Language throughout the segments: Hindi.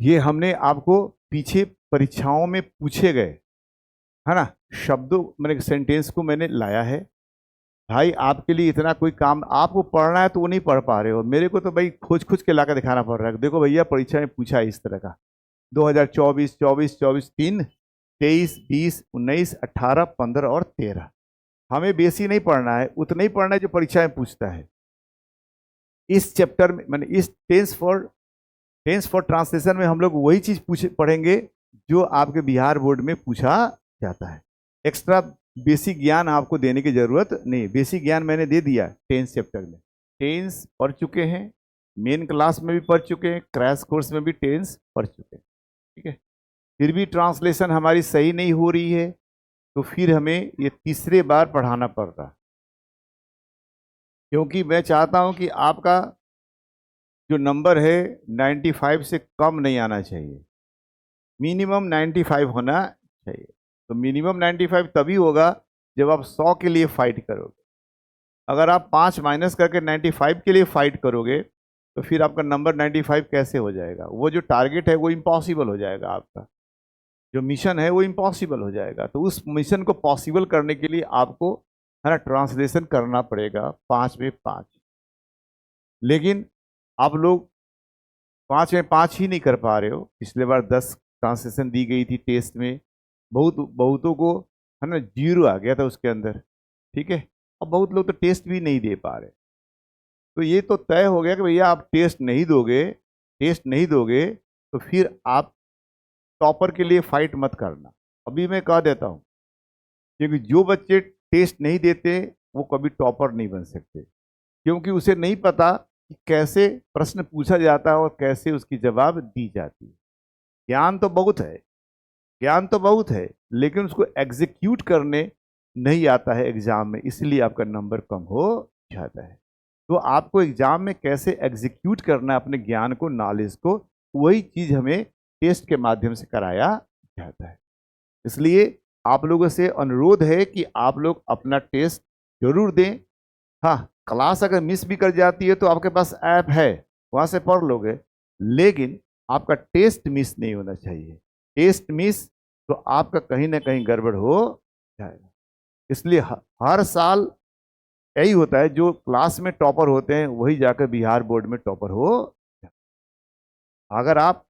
ये हमने आपको पीछे परीक्षाओं में पूछे गए, है ना, शब्दों मैंने सेंटेंस को मैंने लाया है। भाई आपके लिए इतना कोई काम आपको पढ़ना है तो वो नहीं पढ़ पा रहे हो, मेरे को तो भाई खोज खोज के ला कर दिखाना पड़ रहा है। देखो भैया परीक्षा में पूछा है इस तरह का, 2024, 24, 24, 3, 23, 20, 19, 18, 15 और 13। हमें बेसी नहीं पढ़ना है, उतना ही पढ़ना है जो परीक्षा में पूछता है। इस चैप्टर में मैंने इस टेंस फॉर ट्रांसलेशन में हम लोग वही चीज पढ़ेंगे जो आपके बिहार बोर्ड में पूछा जाता है। एक्स्ट्रा बेसिक ज्ञान आपको देने की जरूरत नहीं, बेसिक ज्ञान मैंने दे दिया टेंस चैप्टर में। टेंस पढ़ चुके हैं, मेन क्लास में भी पढ़ चुके हैं, क्रैश कोर्स में भी टेंस पढ़ चुके हैं, ठीक है। फिर भी ट्रांसलेशन हमारी सही नहीं हो रही है, तो फिर हमें ये तीसरे बार पढ़ाना पड़ रहा, क्योंकि मैं चाहता हूं कि आपका जो नंबर है 95 से कम नहीं आना चाहिए, मिनिमम 95 होना चाहिए। तो मिनिमम 95 तभी होगा जब आप 100 के लिए फाइट करोगे। अगर आप 5 माइनस करके 95 के लिए फाइट करोगे तो फिर आपका नंबर 95 कैसे हो जाएगा? वो जो टारगेट है वो इम्पॉसिबल हो जाएगा, आपका जो मिशन है वो इम्पॉसिबल हो जाएगा। तो उस मिशन को पॉसिबल करने के लिए आपको, है ना, ट्रांसलेशन करना पड़ेगा 5 में 5। लेकिन आप लोग 5 में 5 ही नहीं कर पा रहे हो। पिछले बार 10 ट्रांसलेशन दी गई थी टेस्ट में, बहुतों को, है ना, 0 आ गया था उसके अंदर, ठीक है। अब बहुत लोग तो टेस्ट भी नहीं दे पा रहे। तो ये तो तय हो गया कि भैया आप टेस्ट नहीं दोगे तो फिर आप टॉपर के लिए फाइट मत करना। अभी मैं कह देता हूँ, क्योंकि जो बच्चे टेस्ट नहीं देते वो कभी टॉपर नहीं बन सकते, क्योंकि उसे नहीं पता कि कैसे प्रश्न पूछा जाता है और कैसे उसकी जवाब दी जाती है। ज्ञान तो बहुत है, ज्ञान तो बहुत है, लेकिन उसको एग्जीक्यूट करने नहीं आता है एग्जाम में, इसलिए आपका नंबर कम हो जाता है। तो आपको एग्जाम में कैसे एग्जीक्यूट करना है अपने ज्ञान को, नॉलेज को, वही चीज हमें टेस्ट के माध्यम से कराया जाता है। इसलिए आप लोगों से अनुरोध है कि आप लोग अपना टेस्ट जरूर दें। हाँ, क्लास अगर मिस भी कर जाती है तो आपके पास ऐप है, वहां से पढ़ लोगे, लेकिन आपका टेस्ट मिस नहीं होना चाहिए। टेस्ट मिस तो आपका कहीं ना कहीं गड़बड़ हो जाएगा। इसलिए हर साल यही होता है, जो क्लास में टॉपर होते हैं वही जाकर बिहार बोर्ड में टॉपर हो। अगर आप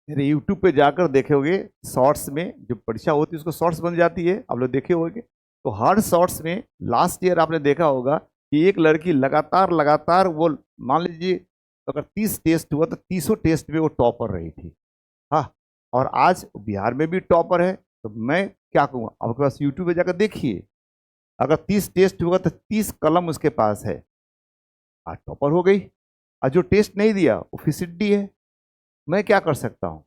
मेरे यूट्यूब पे जाकर देखोगे, शॉर्ट्स में जो परीक्षा होती है उसको शॉर्ट्स बन जाती है, आप लोग देखे होंगे। तो हर शॉर्ट्स में लास्ट ईयर आपने देखा होगा कि एक लड़की लगातार लगातार वो, मान लीजिए अगर 30 टेस्ट हुआ तो 30 टेस्ट में वो टॉपर रही थी। हाँ, और आज बिहार में भी टॉपर है। तो मैं क्या कहूँगा, आपके पास यूट्यूब पे जाकर देखिए, अगर 30 टेस्ट हुआ तो 30 कलम उसके पास है, आज टॉपर हो गई। और जो टेस्ट नहीं दिया वो फिसिड्डी है। मैं क्या कर सकता हूँ?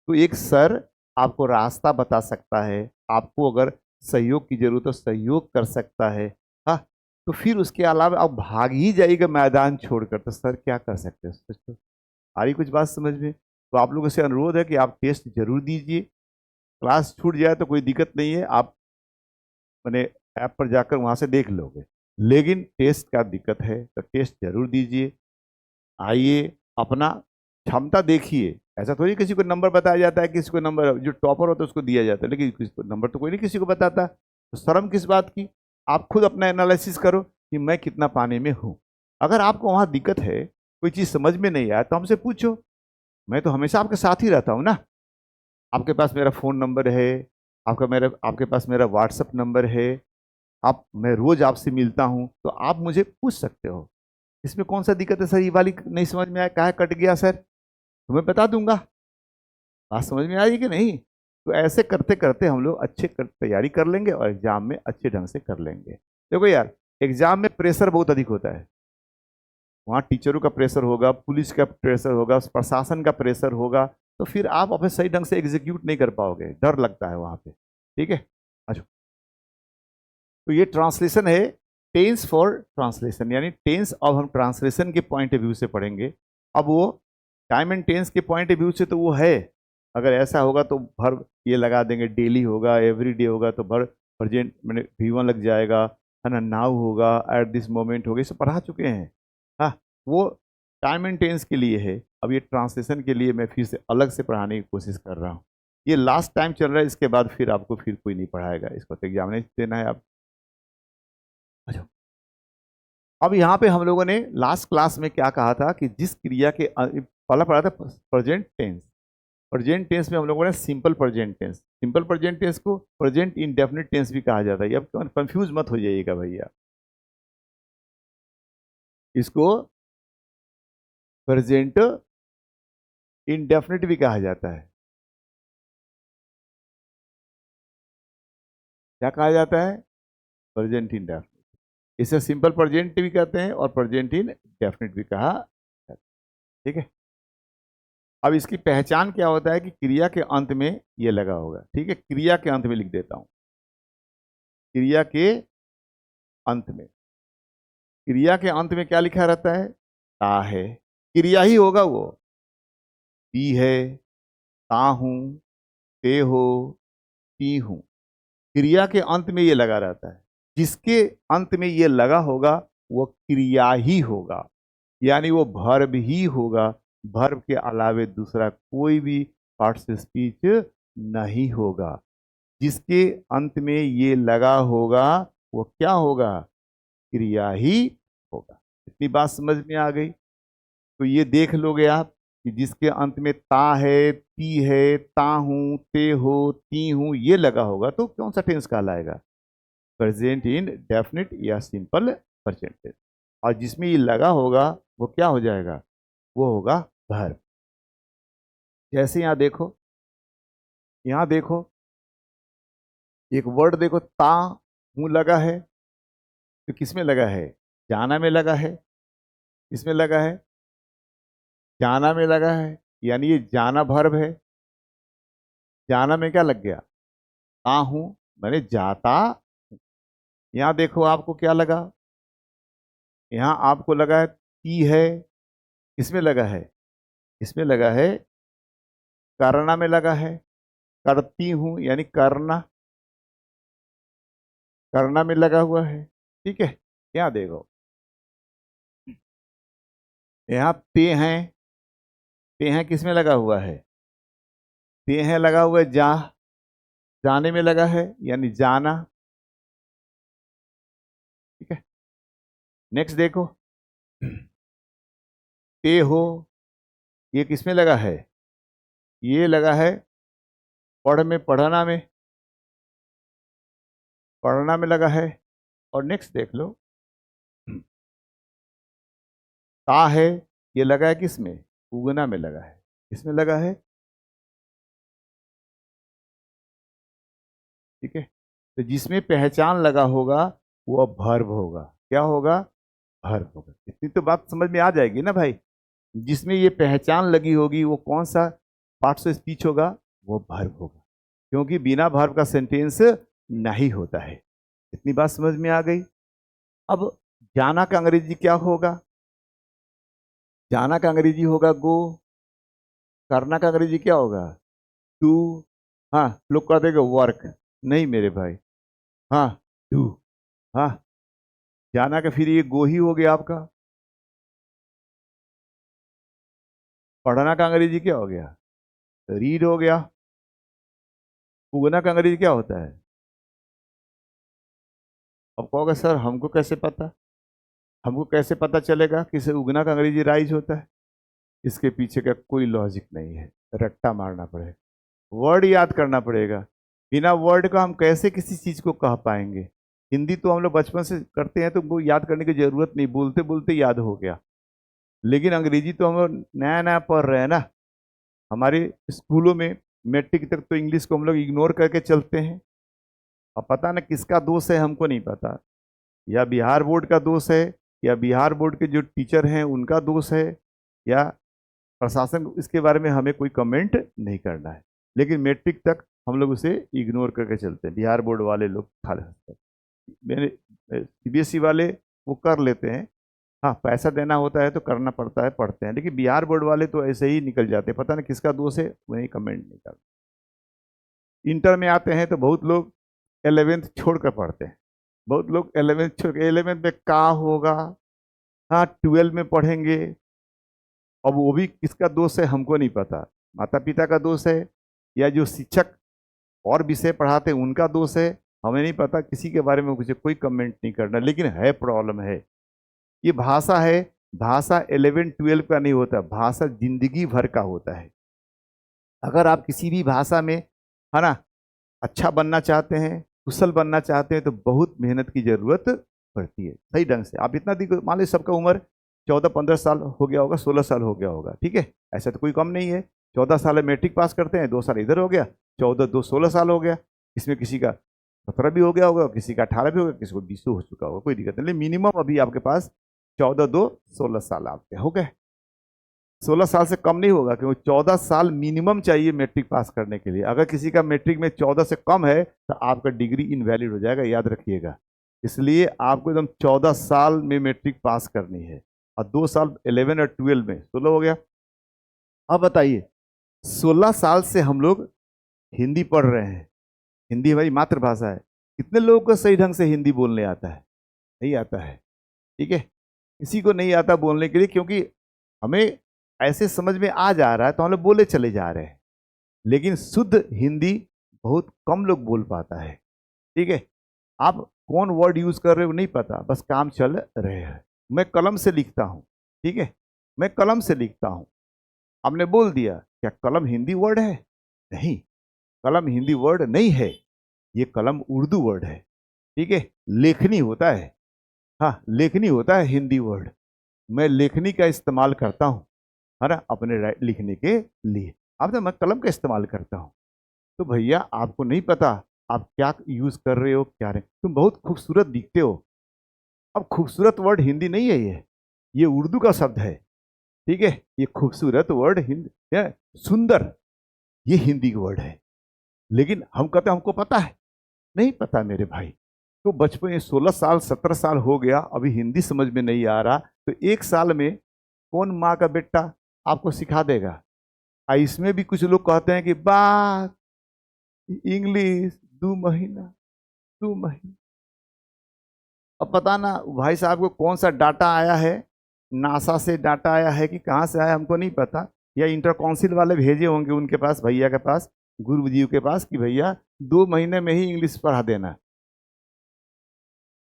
तो एक सर आपको रास्ता बता सकता है, आपको अगर सहयोग की जरूरत हो सहयोग कर सकता है। हाँ, तो फिर उसके अलावा आप भाग ही जाइएगा मैदान छोड़कर, तो सर क्या कर सकते हैं? सोचो, आ रही कुछ बात समझ में? तो आप लोगों से अनुरोध है कि आप टेस्ट जरूर दीजिए। क्लास छूट जाए तो कोई दिक्कत नहीं है, आप मैंने ऐप पर जाकर वहां से देख लोगे, लेकिन टेस्ट का दिक्कत है तो टेस्ट जरूर दीजिए। आइए, अपना क्षमता देखिए। ऐसा थोड़ी किसी को नंबर बताया जाता है, किसी को नंबर जो टॉपर होता है उसको दिया जाता है, लेकिन किसी को नंबर तो कोई नहीं किसी को बताता। तो शर्म किस बात की? आप खुद अपना एनालिसिस करो कि मैं कितना पाने में हूँ। अगर आपको वहाँ दिक्कत है, कोई चीज़ समझ में नहीं आया, तो हमसे पूछो। मैं तो हमेशा आपके साथ ही रहता हूँ ना। आपके पास मेरा फ़ोन नंबर है, आपके पास मेरा व्हाट्सअप नंबर है, आप मैं रोज़ आपसे मिलता हूँ, तो आप मुझे पूछ सकते हो। इसमें कौन सा दिक्कत है? सर ये वाली नहीं समझ में आया, काहे कट गया सर, तो मैं बता दूंगा। बात समझ में आई कि नहीं? तो ऐसे करते करते हम लोग तैयारी कर लेंगे और एग्जाम में अच्छे ढंग से कर लेंगे। देखो यार, एग्जाम में प्रेशर बहुत अधिक होता है। वहाँ टीचरों का प्रेशर होगा, पुलिस का प्रेशर होगा, प्रशासन का प्रेशर होगा, तो फिर आप अपने सही ढंग से एग्जीक्यूट नहीं कर पाओगे, डर लगता है वहाँ पे, ठीक है। अच्छा, तो ये ट्रांसलेशन है, टेंस फॉर ट्रांसलेशन, यानी टेंस अब हम ट्रांसलेशन के पॉइंट ऑफ व्यू से पढ़ेंगे। अब वो टाइम एंड टेंस के पॉइंट ऑफ व्यू से तो वो है, अगर ऐसा होगा तो भर ये लगा देंगे, डेली होगा, एवरी डे होगा तो भर प्रेजेंट मैंने V1 लग जाएगा, है ना, नाउ होगा, एट दिस मोमेंट होगा, ये सब पढ़ा चुके हैं। हाँ, वो टाइम एंड टेंस के लिए है। अब ये ट्रांसलेशन के लिए मैं फिर से अलग से पढ़ाने की कोशिश कर रहा हूँ। ये लास्ट टाइम चल रहा है, इसके बाद फिर आपको फिर कोई नहीं पढ़ाएगा, इसको तो एग्जामिनेशन देना है आप। अच्छा, अब यहाँ पे हम लोगों ने लास्ट क्लास में क्या कहा था कि जिस क्रिया के पहला पढ़ा था प्रेजेंट टेंस। प्रेजेंट टेंस में हम लोगों ने simple present tense, simple present tense को प्रेजेंट इंडेफिनिट टेंस भी कहा जाता है। अब कंफ्यूज मत हो जाइएगा भैया, इसको प्रेजेंट इंडेफिनिट भी कहा जाता है। क्या कहा जाता है? Present indefinite. इसे सिंपल प्रेजेंट भी कहते हैं और प्रेजेंट इंडेफिनिट भी कहा जाता है। ठीक है, अब इसकी पहचान क्या होता है कि क्रिया के अंत में ये लगा होगा। ठीक है, क्रिया के अंत में लिख देता हूं, क्रिया के अंत में। क्रिया के अंत में क्या लिखा रहता है? ता है, क्रिया ही होगा वो। ती है, ता हूं, ते हो, ती हूं, क्रिया के अंत में ये लगा रहता है। जिसके अंत में ये लगा होगा वो क्रिया ही होगा, यानी वो वर्ब ही होगा। वर्ब के अलावे दूसरा कोई भी पार्ट ऑफ स्पीच नहीं होगा। जिसके अंत में ये लगा होगा वो क्या होगा? क्रिया ही होगा। इतनी बात समझ में आ गई? तो ये देख लोगे आप कि जिसके अंत में ता है, ती है, ता हूं, ते हो, ती हूं ये लगा होगा तो कौन सा टेंस कहलाएगा? प्रेजेंट इन डेफिनिट या सिंपल प्रेजेंट टेंस। और जिसमें ये लगा होगा वो क्या हो जाएगा? वो होगा वर्ब। जैसे यहाँ देखो, यहाँ देखो एक वर्ड देखो, ता हूं लगा है, तो किसमें लगा है? जाना में लगा है। किसमें लगा है? जाना में लगा है, यानी ये जाना वर्ब है। जाना में क्या लग गया? ता हूं, मैंने जाता। यहाँ देखो आपको क्या लगा? यहाँ आपको लगा है ती है। किसमें लगा है? इसमें लगा है, करना में लगा है। करती हूं यानी करना, करना में लगा हुआ है। ठीक है, यहाँ देखो, यहाँ पे हैं किसमें लगा हुआ है? पे हैं लगा हुआ है जाने में लगा है, यानी जाना। ठीक है, नेक्स्ट देखो, पे हो, ये किसमें लगा है? ये लगा है पढ़ना में, पढ़ना में लगा है। और नेक्स्ट देख लो, ता है, ये लगा है किसमें? उगना में लगा है। किसमें लगा है? ठीक है, तो जिसमें पहचान लगा होगा वो अब वर्ब होगा। क्या होगा? वर्ब होगा। इतनी तो बात समझ में आ जाएगी ना भाई। जिसमें ये पहचान लगी होगी वो कौन सा पार्ट ऑफ स्पीच होगा? वो वर्ब होगा, क्योंकि बिना वर्ब का सेंटेंस नहीं होता है। इतनी बात समझ में आ गई? अब जाना का अंग्रेजी क्या होगा? जाना का अंग्रेजी होगा गो। करना का अंग्रेजी क्या होगा? टू। हाँ, लोग कह देंगे वर्क, नहीं मेरे भाई, हाँ डू। हाँ, जाना का फिर ये गो ही हो गया आपका। पढ़ना का अंग्रेजी क्या हो गया? रीड हो गया। उगना का अंग्रेजी क्या होता है? अब कहोगे सर हमको कैसे पता, हमको कैसे पता चलेगा कि इसे उगना का अंग्रेजी राइज होता है? इसके पीछे का कोई लॉजिक नहीं है, रट्टा मारना पड़ेगा, वर्ड याद करना पड़ेगा। बिना वर्ड का हम कैसे किसी चीज को कह पाएंगे? हिंदी तो हम लोग बचपन से करते हैं तो वो याद करने की जरूरत नहीं, बोलते बोलते याद हो गया। लेकिन अंग्रेजी तो हम लोग नया नया पढ़ रहे हैं ना। हमारे स्कूलों में मैट्रिक तक तो इंग्लिश को हम लोग इग्नोर करके चलते हैं। अब पता ना किसका दोष है, हमको नहीं पता। या बिहार बोर्ड का दोष है, या बिहार बोर्ड के जो टीचर हैं उनका दोष है, या प्रशासन, इसके बारे में हमें कोई कमेंट नहीं करना है। लेकिन मैट्रिक तक हम लोग उसे इग्नोर करके चलते हैं। बिहार बोर्ड वाले लोग खास, मेरे सीबीएसई वाले वो कर लेते हैं। हाँ, पैसा देना होता है तो करना पड़ता है, पढ़ते हैं। लेकिन बिहार बोर्ड वाले तो ऐसे ही निकल जाते हैं, पता नहीं किसका दोष है, वही कमेंट नहीं करते। इंटर में आते हैं तो बहुत लोग 11th छोड़ कर पढ़ते हैं। बहुत लोग 11th छोड़ के, 11th में का होगा, हाँ 12 में पढ़ेंगे। अब वो भी किसका दोष है हमको नहीं पता, माता पिता का दोष है या जो शिक्षक और विषय पढ़ाते हैं उनका दोष है, हमें नहीं पता। किसी के बारे में मुझे कोई कमेंट नहीं करना, लेकिन है प्रॉब्लम है। ये भाषा है, भाषा 11-12 का नहीं होता, भाषा जिंदगी भर का होता है। अगर आप किसी भी भाषा में, है ना, अच्छा बनना चाहते हैं, कुशल बनना चाहते हैं, तो बहुत मेहनत की जरूरत पड़ती है। सही ढंग से आप इतना देखो, मान लो सबका उम्र 14-15 साल हो गया होगा, 16 साल हो गया होगा, ठीक है, ऐसा तो कोई कम नहीं है। 14 साल में मैट्रिक पास करते हैं, 2 साल इधर हो गया, 14 2 16 साल हो गया। इसमें किसी का 17 भी हो गया होगा, किसी का 18 भी होगा, किसी को 20 हो चुका होगा, कोई दिक्कत नहीं। मिनिमम अभी आपके पास 14 2 16 साल आपके हो गए। 16 साल से कम नहीं होगा, क्योंकि 14 साल मिनिमम चाहिए मैट्रिक पास करने के लिए। अगर किसी का मैट्रिक में 14 से कम है तो आपका डिग्री इनवैलिड हो जाएगा, याद रखिएगा। इसलिए आपको एकदम 14 साल में मैट्रिक पास करनी है, और 2 साल 11 और 12 में, 16 हो गया। अब बताइए, 16 साल से हम लोग हिंदी पढ़ रहे हैं, हिंदी हमारी मातृभाषा है। कितने लोगों को सही ढंग से हिंदी बोलने आता है? नहीं आता है, ठीक है। किसी को नहीं आता बोलने के लिए, क्योंकि हमें ऐसे समझ में आ जा रहा है तो हम लोग बोले चले जा रहे हैं, लेकिन शुद्ध हिंदी बहुत कम लोग बोल पाता है, ठीक है। आप कौन वर्ड यूज कर रहे हो नहीं पता, बस काम चल रहे हैं। मैं कलम से लिखता हूँ, ठीक है, मैं कलम से लिखता हूँ। आपने बोल दिया, क्या कलम हिंदी वर्ड है? नहीं, कलम हिंदी वर्ड नहीं है, ये कलम उर्दू वर्ड है, ठीक है। लेखनी होता है, हाँ, लेखनी होता है हिंदी वर्ड। मैं लेखनी का इस्तेमाल करता हूँ, है ना, अपने लिखने के लिए। अब तो मैं कलम का इस्तेमाल करता हूँ। तो भैया आपको नहीं पता आप क्या यूज कर रहे हो, क्या रहे। तुम बहुत खूबसूरत दिखते हो। अब खूबसूरत वर्ड हिंदी नहीं है, ये उर्दू का शब्द है, ठीक है। ये खूबसूरत वर्ड हिंदी है, सुंदर, ये हिंदी का वर्ड है। लेकिन हम कहते हैं हमको पता है, नहीं पता मेरे भाई। तो बचपन में 16 साल 17 साल हो गया, अभी हिंदी समझ में नहीं आ रहा, तो 1 साल में कौन माँ का बेटा आपको सिखा देगा? इसमें भी कुछ लोग कहते हैं कि बात इंग्लिश 2 महीना 2 महीना। अब पता ना भाई साहब को कौन सा डाटा आया है, नासा से डाटा आया है कि कहाँ से आया हमको नहीं पता, या इंटर काउंसिल वाले भेजे होंगे उनके पास, भैया के पास, गुरु जी के पास, कि भैया 2 महीने में ही इंग्लिश पढ़ा देना,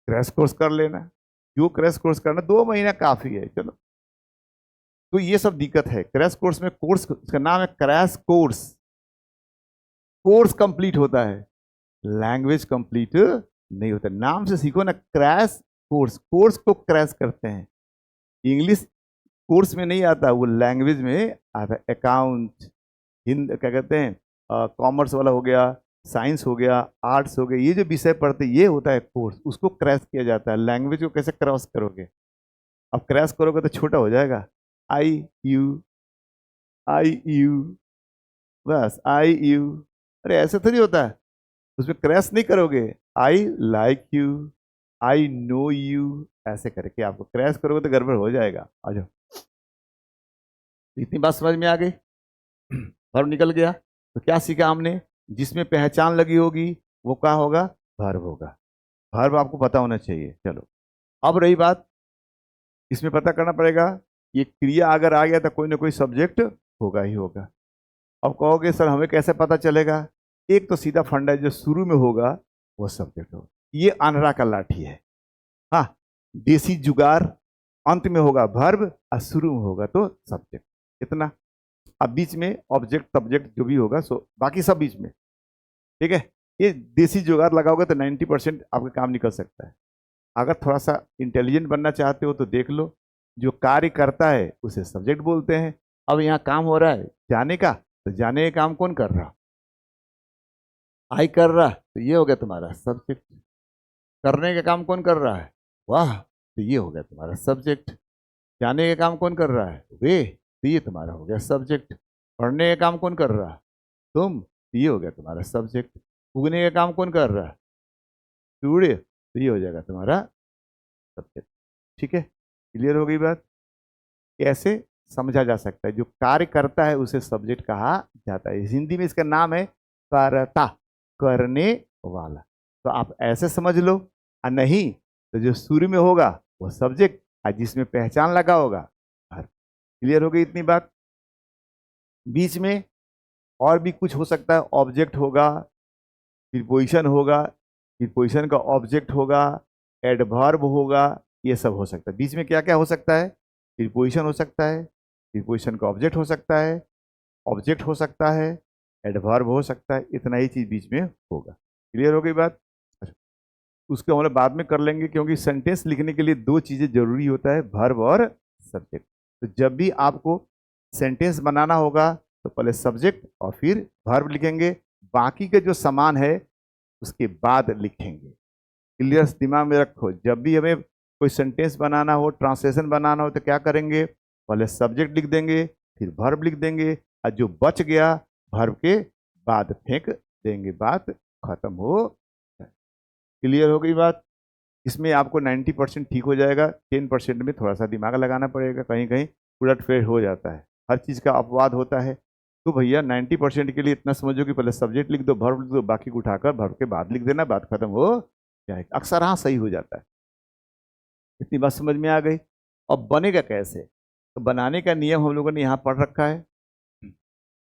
क्रैश कोर्स कर लेना। क्यों क्रैश कोर्स करना, 2 महीना काफी है, चलो। तो ये सब दिक्कत है। क्रैश कोर्स में, कोर्स का नाम है क्रैश कोर्स, कोर्स कंप्लीट होता है, लैंग्वेज कंप्लीट नहीं होता। नाम से सीखो ना, क्रैश कोर्स, कोर्स को क्रैश करते हैं। इंग्लिश कोर्स में नहीं आता, वो लैंग्वेज में आता है। अकाउंट, हिंद क्या कहते हैं, कॉमर्स वाला हो गया, साइंस हो गया, आर्ट्स हो गया, ये जो विषय पढ़ते ये होता है कोर्स, उसको क्रैश किया जाता है। लैंग्वेज को कैसे क्रॉस करोगे? अब क्रैश करोगे तो छोटा हो जाएगा, आई यू, आई यू, बस आई यू। अरे ऐसे थोड़ी होता है, उसमें क्रैश नहीं करोगे। I like you, I know you, ऐसे करके आपको क्रैश करोगे तो गड़बड़ हो जाएगा। आ जाओ, इतनी बात समझ में आ गई? वर्ब निकल गया, तो क्या सीखा हमने? जिसमें पहचान लगी होगी वो क्या होगा? वर्ब होगा। वर्ब आपको पता होना चाहिए। चलो, अब रही बात, इसमें पता करना पड़ेगा, ये क्रिया अगर आ गया तो कोई ना कोई सब्जेक्ट होगा ही होगा। अब कहोगे सर हमें कैसे पता चलेगा? एक तो सीधा फंडा है, जो शुरू में होगा वो सब्जेक्ट होगा। ये आंध्रा का लाठी है, हाँ, देसी जुगाड़। अंत में होगा वर्ब और शुरू में होगा तो सब्जेक्ट, इतना। अब बीच में ऑब्जेक्ट सब्जेक्ट जो भी होगा, सो बाकी सब बीच में, ठीक है। ये देसी जुगाड़ लगाओगे तो 90% आपका काम निकल सकता है। अगर थोड़ा सा इंटेलिजेंट बनना चाहते हो तो देख लो, जो कार्य करता है उसे सब्जेक्ट बोलते हैं। अब यहाँ काम हो रहा है जाने का, तो जाने का काम कौन कर रहा? आई कर रहा, तो ये हो गया तुम्हारा सब्जेक्ट। करने का काम कौन कर रहा है? वाह, तो ये हो गया तुम्हारा सब्जेक्ट। जाने का काम कौन कर रहा है? वे, तो ये तुम्हारा हो गया सब्जेक्ट। पढ़ने का काम कौन कर रहा है? तुम, तो ये हो गया तुम्हारा सब्जेक्ट। उगने का काम कौन कर रहा है? सूर्य, तो ये हो जाएगा तुम्हारा सब्जेक्ट। ठीक है, क्लियर हो गई बात? कैसे समझा जा सकता है? जो कार्य करता है उसे सब्जेक्ट कहा जाता है। हिंदी में इसका नाम है कर्ता, करने वाला। तो आप ऐसे समझ लो, और नहीं तो जो शुरू में होगा वो सब्जेक्ट, और जिसमें पहचान लगा होगा verb। क्लियर हो गई इतनी बात। बीच में और भी कुछ हो सकता है, ऑब्जेक्ट होगा, प्रीपोजिशन होगा, प्रीपोजिशन का ऑब्जेक्ट होगा, एडवर्ब होगा, ये सब हो सकता है। बीच में क्या क्या हो सकता है? प्रीपोजिशन हो सकता है, प्रीपोजिशन का ऑब्जेक्ट हो सकता है, ऑब्जेक्ट हो सकता है, एडवर्ब हो सकता है, इतना ही चीज बीच में होगा। क्लियर हो गई बात? अच्छा, उसको हम लोग बाद में कर लेंगे, क्योंकि सेंटेंस लिखने के लिए दो चीजें जरूरी होता है, वर्ब और सब्जेक्ट। तो जब भी आपको सेंटेंस बनाना होगा तो पहले सब्जेक्ट और फिर वर्ब लिखेंगे, बाकी के जो सामान है उसके बाद लिखेंगे। क्लियर दिमाग में रखो, जब भी हमें कोई सेंटेंस बनाना हो, ट्रांसलेशन बनाना हो, तो क्या करेंगे? पहले सब्जेक्ट लिख देंगे, फिर वर्ब लिख देंगे, और जो बच गया वर्ब के बाद फेंक देंगे, बात खत्म हो। क्लियर हो गई बात? इसमें आपको 90% ठीक हो जाएगा, 10% में थोड़ा सा दिमाग लगाना पड़ेगा, कहीं कहीं उलटफेर हो जाता है, हर चीज़ का अपवाद होता है। तो भैया 90% के लिए इतना समझो कि पहले सब्जेक्ट लिख दो, वर्ब लिख दो, बाकी को उठाकर वर्ब के बाद लिख देना, बात खत्म हो जाएगा। अक्सर हाँ सही हो जाता है। इतनी बात समझ में आ गई? अब बनेगा कैसे? तो बनाने का नियम हम लोगों ने यहाँ पढ़ रखा है।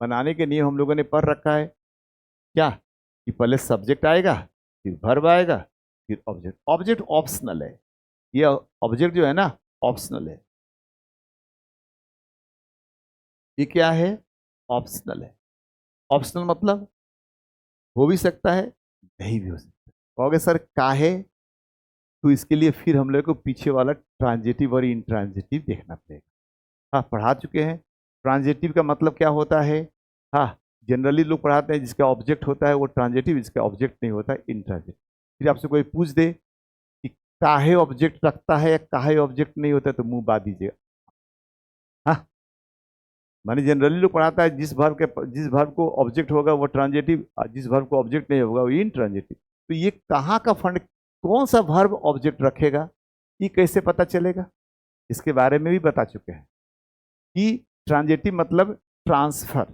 बनाने के नियम हम लोगों ने पढ़ रखा है क्या? कि पहले सब्जेक्ट आएगा, फिर वर्ब आएगा, फिर ऑब्जेक्ट। ऑब्जेक्ट ऑप्शनल है, ये ऑब्जेक्ट जो है ना ऑप्शनल है। ये क्या है? ऑप्शनल है। ऑप्शनल मतलब हो भी सकता है, नहीं भी हो सकता। कहोगे सर काहे? तो इसके लिए फिर हम लोग को पीछे वाला ट्रांजिटिव और इंट्रांजिटिव देखना पड़ेगा। हाँ पढ़ा चुके हैं। ट्रांजिटिव का मतलब क्या होता है? हाँ, जनरली लोग पढ़ाते हैं जिसका ऑब्जेक्ट होता है वो ट्रांजिटिव, जिसका ऑब्जेक्ट नहीं होता है इंट्रांजिटिव। फिर आपसे कोई पूछ दे कि काहे ऑब्जेक्ट रखता है या काहे ऑब्जेक्ट नहीं होता है, तो मुंह बांध दीजिएगा। हाँ, माने जनरली लोग पढ़ाता है जिस वर्ब को ऑब्जेक्ट होगा वो ट्रांजिटिव, और जिस वर्ब को ऑब्जेक्ट नहीं होगा वो इंट्रांजिटिव। तो ये कहाँ का फंड, कौन सा वर्ब ऑब्जेक्ट रखेगा, ये कैसे पता चलेगा? इसके बारे में भी बता चुके हैं कि ट्रांजिटिव मतलब ट्रांसफर,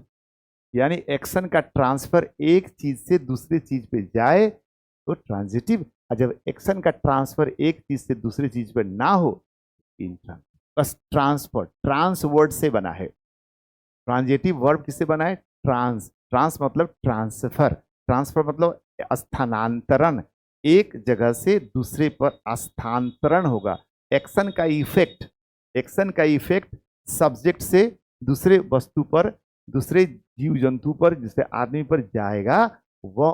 यानी एक्शन का ट्रांसफर एक चीज से दूसरी चीज पे जाए तो ट्रांजिटिव, और जब एक्शन का ट्रांसफर एक चीज से दूसरी चीज पे ना हो, इंट्रांजिटिव। बस ट्रांसफर, ट्रांस वर्ड से बना है। ट्रांजिटिव वर्ब किससे बना है? ट्रांस। ट्रांस मतलब ट्रांसफर, ट्रांसफर मतलब स्थानांतरण, एक जगह से दूसरे पर स्थानांतरण होगा। एक्शन का इफेक्ट, एक्शन का इफेक्ट सब्जेक्ट से दूसरे वस्तु पर, दूसरे जीव जंतु पर, जिससे आदमी पर जाएगा, वह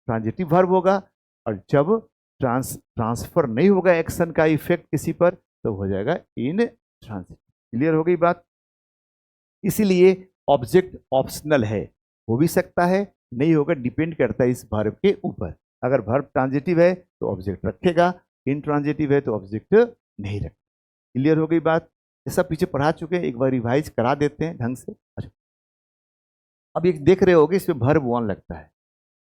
ट्रांजिटिव वर्ब होगा। और जब ट्रांसफर नहीं होगा एक्शन का इफेक्ट किसी पर, तो हो जाएगा इन ट्रांजिटिव। क्लियर हो गई बात? इसीलिए ऑब्जेक्ट ऑप्शनल है, हो भी सकता है, नहीं होगा, डिपेंड करता है इस वर्ब के ऊपर। अगर वर्ब ट्रांजिटिव है तो ऑब्जेक्ट रखेगा, इंट्रांजिटिव है तो ऑब्जेक्ट नहीं रखेगा। क्लियर हो गई बात? ये सब पीछे पढ़ा चुके हैं, एक बार रिवाइज करा देते हैं ढंग से। अच्छा, अब एक देख रहे होगे इसमें वर्ब वन लगता है।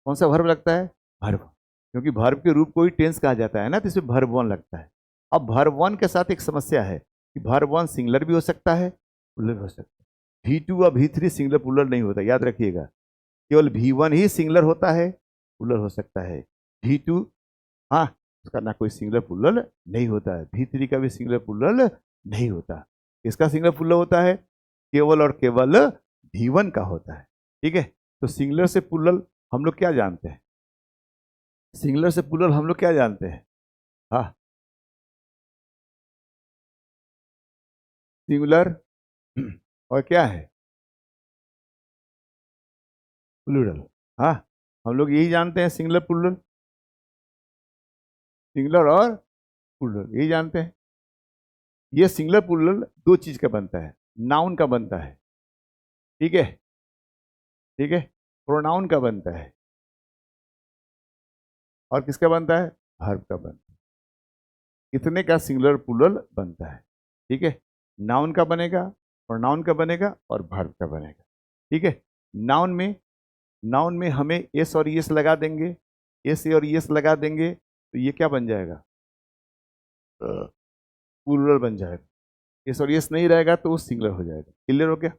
कौन सा वर्ब लगता है? वर्ब, क्योंकि वर्ब के रूप को ही टेंस कहा जाता है ना, तो इसमें वर्ब वन लगता है। अब वर्ब वन के साथ एक समस्या है कि वर्ब वन सिंगलर भी हो सकता है, प्लुरल भी हो सकता है। V2 और V3 सिंगलर प्लुरल नहीं होता, याद रखिएगा। केवल V1 ही सिंगलर होता है, प्लुरल हो सकता है। V2, हाँ, उसका ना कोई सिंगलर प्लुरल नहीं होता है। V3 का भी सिंगलर प्लुरल नहीं होता। इसका सिंगलर प्लुरल होता है केवल और केवल V1 का होता है। ठीक है, तो सिंगलर से प्लुरल हम लोग क्या जानते हैं? सिंगलर से प्लुरल हम लोग क्या जानते हैं? हाँ, सिंगुलर और क्या है? प्लुरल। हाँ, हम लोग यही जानते हैं, सिंगुलर प्लुरल, सिंगुलर और प्लुरल यही जानते हैं। ये सिंगुलर प्लुरल दो चीज का बनता है, नाउन का बनता है, ठीक है, ठीक है, प्रोनाउन का बनता है, और किसका बनता है? वर्ब का बनता है। इतने का सिंगुलर प्लुरल बनता है। ठीक है, नाउन का बनेगा, प्रोनाउन का बनेगा, और वर्ब का बनेगा। ठीक है, नाउन में, नाउन में हमें एस और यस लगा देंगे, एस और यस लगा देंगे तो ये क्या बन जाएगा? प्लुरल बन जाएगा। एस और यस नहीं रहेगा तो वो सिंगुलर हो जाएगा। क्लियर हो गया?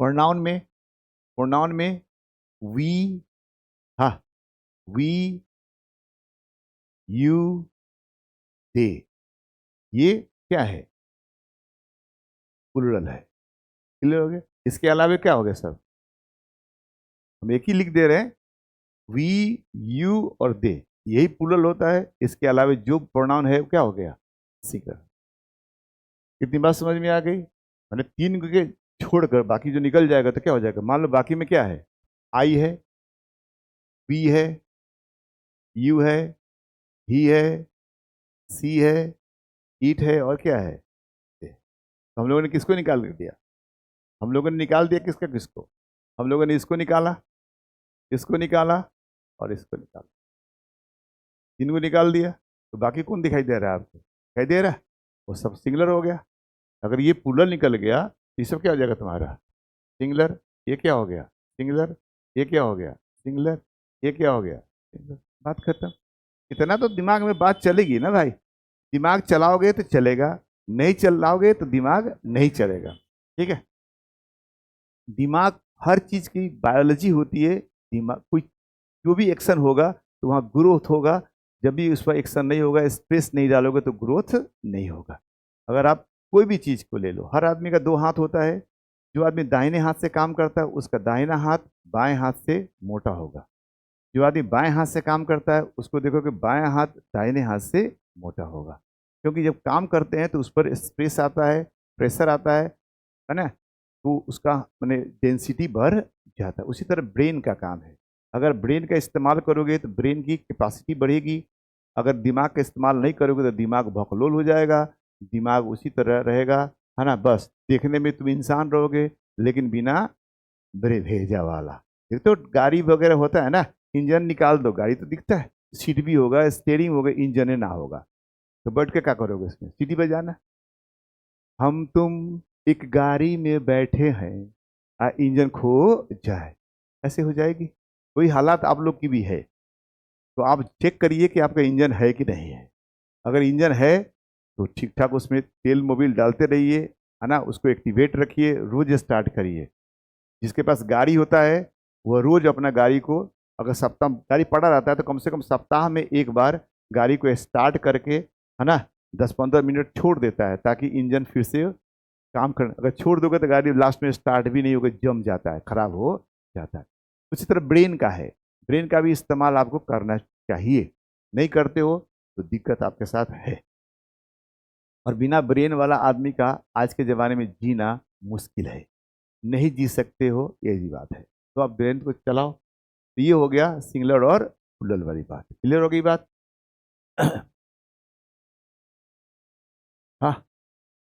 प्रोनाउन में, प्रोनाउन में वी, हाँ, वी, यू, दे, ये क्या है? प्लूरल है। क्लियर हो गया? इसके अलावा क्या हो गया सब? हम एक ही लिख दे रहे हैं, वी, यू और दे, यही प्लूरल होता है। इसके अलावा जो प्रोनाउन है वो क्या हो गया? सिंगुलर। कितनी बात समझ में आ गई? मैंने तीन के छोड़कर बाकी जो निकल जाएगा तो क्या हो जाएगा? मान लो बाकी में क्या है? आई है, वी है, यू है, ही है, सी है, ईट है और क्या है? दे। तो हम लोगों ने किसको निकाल कर दिया? हम लोगों ने निकाल दिया किसका किसको? हम लोगों ने इसको निकाला, इसको निकाला और इसको निकाला, तीन को निकाल दिया। तो बाकी कौन दिखाई दे रहा है आपको? दिखाई दे रहा है? वो सब सिंगुलर हो गया। अगर ये प्लूरल निकल गया तो ये सब क्या हो जाएगा तुम्हारा? सिंगुलर। ये क्या हो गया? सिंगुलर। ये क्या हो गया? सिंगुलर। ये क्या हो गया? सिंगुलर। बात खत्म। इतना तो दिमाग में बात चलेगी ना भाई। दिमाग चलाओगे तो चलेगा, नहीं चलाओगे तो दिमाग नहीं चलेगा। ठीक है? दिमाग हर चीज की बायोलॉजी होती है। दिमाग कोई जो भी एक्शन होगा तो वहाँ ग्रोथ होगा। जब भी उस पर एक्शन नहीं होगा, स्ट्रेस नहीं डालोगे तो ग्रोथ नहीं होगा। अगर आप कोई भी चीज को ले लो, हर आदमी का दो हाथ होता है। जो आदमी दाहिने हाथ से काम करता है उसका दाहिना हाथ बाएं हाथ से मोटा होगा। जो आदमी बाएं हाथ से काम करता है उसको देखो कि बाएं हाथ दाहिने हाथ से मोटा होगा। क्योंकि जब काम करते हैं तो उस पर स्ट्रेस आता है, प्रेशर आता है ना? तो उसका माने डेंसिटी बढ़ जाता है। उसी तरह ब्रेन का काम है। अगर ब्रेन का इस्तेमाल करोगे तो ब्रेन की कैपेसिटी बढ़ेगी। अगर दिमाग का इस्तेमाल नहीं करोगे तो दिमाग भौकलोल हो जाएगा, दिमाग उसी तरह रहेगा, है ना? बस देखने में तुम इंसान रहोगे लेकिन बिना ब्रेन भेजा वाला। ये तो गाड़ी वगैरह होता है ना, इंजन निकाल दो गाड़ी तो दिखता है, सीट भी होगा, स्टेयरिंग होगा, इंजन ना होगा, तो बैठ के क्या करोगे? इसमें सीटी बजाना। हम तुम एक गाड़ी में बैठे हैं, इंजन खो जाए, ऐसे हो जाएगी। वही हालात आप लोग की भी है। तो आप चेक करिए कि आपका इंजन है कि नहीं है। अगर इंजन है तो ठीक ठाक उसमें तेल मोबिल डालते रहिए, है ना? उसको एक्टिवेट रखिए, रोज स्टार्ट करिए। जिसके पास गाड़ी होता है वह रोज अपना गाड़ी को, अगर सप्ताह गाड़ी पड़ा रहता है तो कम से कम सप्ताह में एक बार गाड़ी को स्टार्ट करके, है ना, 10-15 मिनट छोड़ देता है ताकि इंजन फिर से काम कर। अगर छोड़ दोगे तो गाड़ी लास्ट में स्टार्ट भी नहीं होगा, जम जाता है, खराब हो जाता है। उसी तरह ब्रेन का है, ब्रेन का भी इस्तेमाल आपको करना चाहिए। नहीं करते हो तो दिक्कत आपके साथ है। और बिना ब्रेन वाला आदमी का आज के ज़माने में जीना मुश्किल है। नहीं जी सकते हो, यही बात है। तो आप ब्रेन को चलाओ। तो ये हो गया सिंगुलर और प्लूरल वाली बात। क्लियर हो गई बात? हाँ,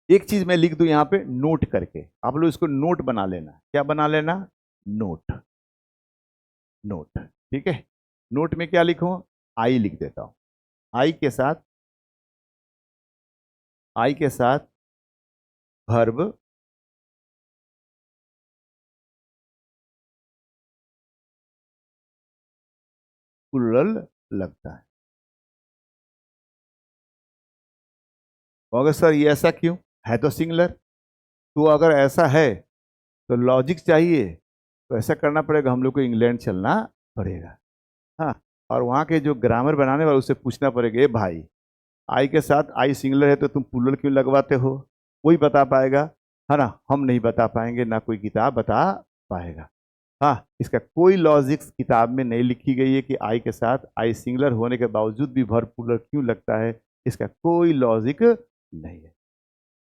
एक चीज मैं लिख दूं यहाँ पे नोट करके, आप लोग इसको नोट बना लेना। क्या बना लेना? नोट। नोट। ठीक है? नोट में क्या लिखूं? आई लिख देता हूं। आई के साथ, आई के साथ वर्ब प्लूरल लगता है। और अगर सर ये ऐसा क्यों है? तो सिंगुलर। तो अगर ऐसा है तो लॉजिक चाहिए, तो ऐसा करना पड़ेगा, हम लोग को इंग्लैंड चलना पड़ेगा। हाँ, और वहाँ के जो ग्रामर बनाने वाले उससे पूछना पड़ेगा, ए भाई आई के साथ आई सिंगुलर है तो तुम प्लूरल क्यों लगवाते हो? वही बता पाएगा, है ना? हम नहीं बता पाएंगे, ना कोई किताब बता पाएगा। हाँ, इसका कोई लॉजिक किताब में नहीं लिखी गई है कि आई के साथ आई सिंगुलर होने के बावजूद भी वर्ब प्लूरल क्यों लगता है। इसका कोई लॉजिक नहीं है।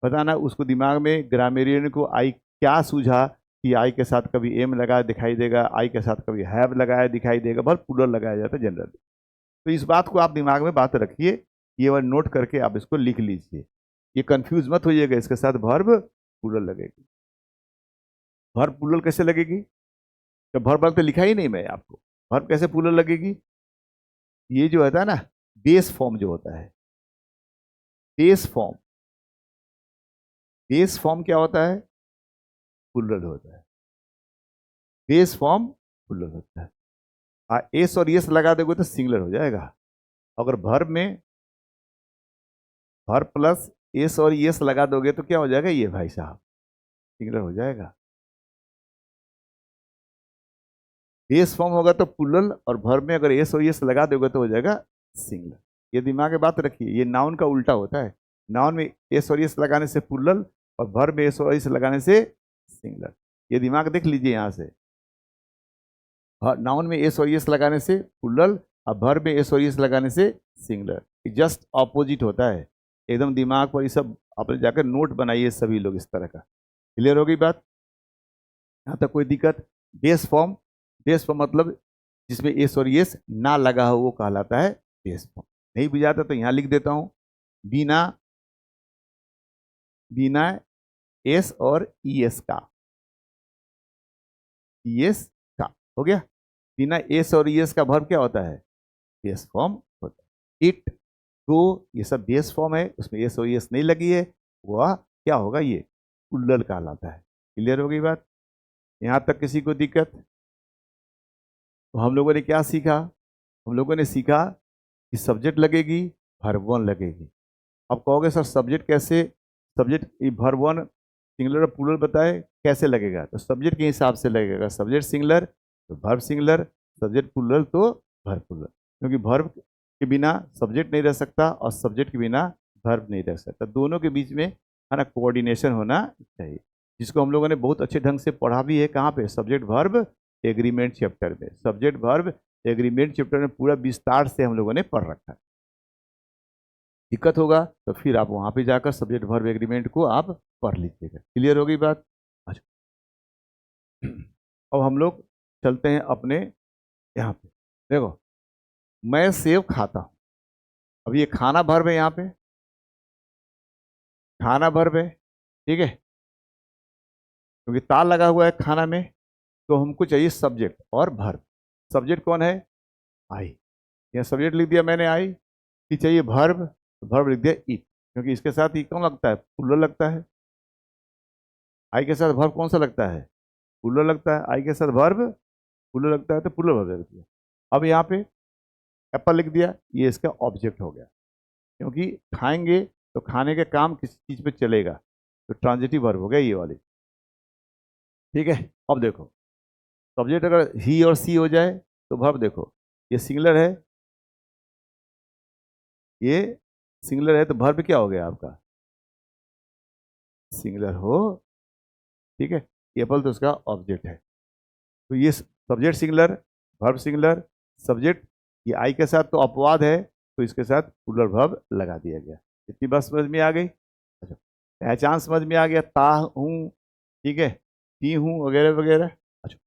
बताना उसको दिमाग में ग्रामेरियन को आई क्या सूझा कि आई के साथ कभी एम लगाया दिखाई देगा, आई के साथ कभी हैव लगाया दिखाई देगा, वर्ब प्लूरल लगाया जाता है जनरली। तो इस बात को आप दिमाग में बात रखिए, ये वर्ड नोट करके आप इसको लिख लीजिए। ये कंफ्यूज मत होइएगा, इसके साथ वर्ब प्लूरल लगेगी। वर्ब प्लूरल कैसे लगेगी? तो वर्ब तो लिखा ही नहीं मैं आपको, वर्ब कैसे प्लूरल लगेगी? ये जो होता है ना, बेस फॉर्म जो होता है, बेस फॉर्म, बेस फॉर्म क्या होता है? प्लूरल होता है। बेस फॉर्म प्लूरल होता है। एस और यस लगा दोगे तो सिंगुलर हो जाएगा। अगर वर्ब में वर्ब प्लस एस और यस लगा दोगे तो क्या हो जाएगा? ये भाई साहब सिंगुलर हो जाएगा। बेस फॉर्म होगा तो प्लूरल, और वर्ब में अगर एस और यस लगा दोगे तो हो जाएगा सिंगुलर। ये दिमाग में बात रखिए, ये नाउन का उल्टा होता है। नाउन में एस और यस लगाने से प्लूरल, और वर्ब में एस और इस लगाने से सिंगुलर। ये दिमाग देख लीजिए यहाँ से, नाउन में एस और एस लगाने से प्लूरल, और वर्ब में एस और एस लगाने से सिंगुलर। जस्ट ऑपोजिट होता है, एकदम दिमाग पर ये सब आप जाकर नोट बनाइए सभी लोग इस तरह का। क्लियर हो गई बात? यहाँ तक कोई दिक्कत? बेस फॉर्म, बेस फॉर्म मतलब जिसमें एस और एस ना लगा हो वो कहलाता है बेस फॉर्म। नहीं बुझाता तो यहाँ लिख देता हूँ, बिना बिना एस और ई एस का, ई एस का हो गया। बिना एस और ई एस का वर्ब क्या होता है? बेस फॉर्म होता है। इट, गो, ये सब बेस फॉर्म है, उसमें एस और ई एस नहीं लगी है, वह क्या होगा? ये प्लूरल कहलाता है। क्लियर हो गई बात? यहाँ तक किसी को दिक्कत? तो हम लोगों ने क्या सीखा? हम लोगों ने सीखा कि सब्जेक्ट लगेगी, वर्ब वन लगेगी। अब कहोगे सर सब्जेक्ट कैसे, सब्जेक्ट वर्ब वन सिंगुलर और प्लूरल बताए कैसे लगेगा? तो सब्जेक्ट के हिसाब से लगेगा, सब्जेक्ट सिंगुलर तो वर्ब सिंगुलर, सब्जेक्ट प्लूरल तो वर्ब प्लूरल, क्योंकि वर्ब के बिना सब्जेक्ट नहीं रह सकता और सब्जेक्ट के बिना वर्ब नहीं रह सकता। दोनों के बीच में है ना कोऑर्डिनेशन होना चाहिए, जिसको हम लोगों ने बहुत अच्छे ढंग से पढ़ा भी है। कहाँ पे? सब्जेक्ट वर्ब एग्रीमेंट चैप्टर में। सब्जेक्ट वर्ब एग्रीमेंट चैप्टर में पूरा विस्तार से हम लोगों ने पढ़ रखा है। दिक्कत होगा तो फिर आप वहाँ पे जाकर सब्जेक्ट वर्ब एग्रीमेंट को आप पढ़ लीजिएगा। क्लियर हो गई बात? अच्छा, अब हम लोग चलते हैं अपने यहाँ पे। देखो, मैं सेब खाता हूँ। अब ये खाना वर्ब है, यहाँ पे खाना वर्ब है, ठीक है, क्योंकि ता लगा हुआ है खाना में, तो हमको चाहिए सब्जेक्ट और वर्ब। सब्जेक्ट कौन है? आई। यह सब्जेक्ट लिख दिया मैंने आई, कि चाहिए वर्ब, वर्ब लिख दिया इट, क्योंकि इसके साथ ई कौन लगता है? प्लूरल लगता है। आई के साथ वर्ब कौन सा लगता है? प्लूरल लगता है। आई के साथ वर्ब प्लूरल लगता है, तो प्लूरल वर्ब लिख दिया। अब यहाँ पे एप्पल लिख दिया, ये इसका ऑब्जेक्ट हो गया, क्योंकि खाएंगे तो खाने का काम किस चीज़ पे चलेगा, तो ट्रांजिटिव वर्ब हो गया ये वाली। ठीक है, अब देखो सब्जेक्ट अगर ही और सी हो जाए तो वर्ब देखो, ये सिंगुलर है, ये सिंगुलर है, तो वर्ब क्या हो गया आपका? सिंगुलर हो, ठीक है। एप्पल तो उसका ऑब्जेक्ट है, तो ये subject singular, verb singular, subject ये आई के साथ तो अपवाद है, तो इसके साथ प्लूरल वर्ब लगा दिया गया। इतनी बात समझ में आ गई? अच्छा, पहचान समझ में आ गया, ता हूँ, ठीक है, ती हूँ वगैरह वगैरह। अच्छा,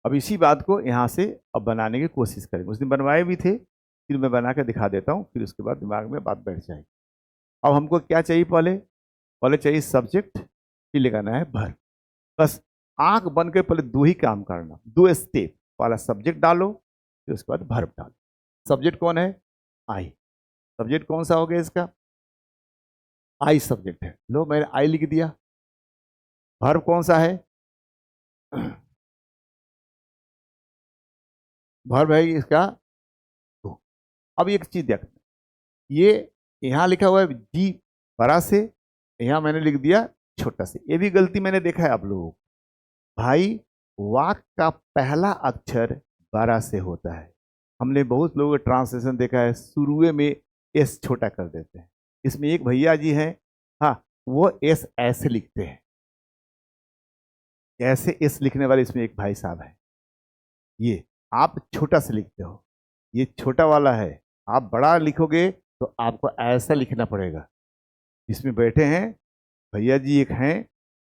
अब इसी बात को यहाँ से अब बनाने की कोशिश करेंगे। उस दिन बनवाए भी थे, फिर मैं बना के दिखा देता हूँ, फिर उसके बाद दिमाग में बात बैठ जाएगी। अब हमको क्या चाहिए? पहले पहले चाहिए सब्जेक्ट, फिर लगाना है वर्ब। बस आंख बन के पहले दो ही काम करना, दो स्टेप। पहला सब्जेक्ट डालो, फिर उसके बाद वर्ब डालो। सब्जेक्ट कौन है? आई। सब्जेक्ट कौन सा हो गया इसका? आई सब्जेक्ट है, लो मैंने आई लिख दिया। वर्ब कौन सा है? वर्ब है इसका तो। अब एक चीज देख, ये यहाँ लिखा हुआ है जी बड़ा से, यहाँ मैंने लिख दिया छोटा से। ये भी गलती मैंने देखा है आप लोगों को। भाई, वाक का पहला अक्षर बड़ा से होता है। हमने बहुत लोगों का ट्रांसलेशन देखा है, शुरुए में एस छोटा कर देते हैं। इसमें एक भैया जी हैं, हाँ, वो एस ऐसे लिखते हैं, ऐसे एस लिखने वाले इसमें एक भाई साहब है। ये आप छोटा से लिखते हो, ये छोटा वाला है। आप बड़ा लिखोगे तो आपको ऐसा लिखना पड़ेगा। इसमें बैठे हैं भैया जी एक हैं,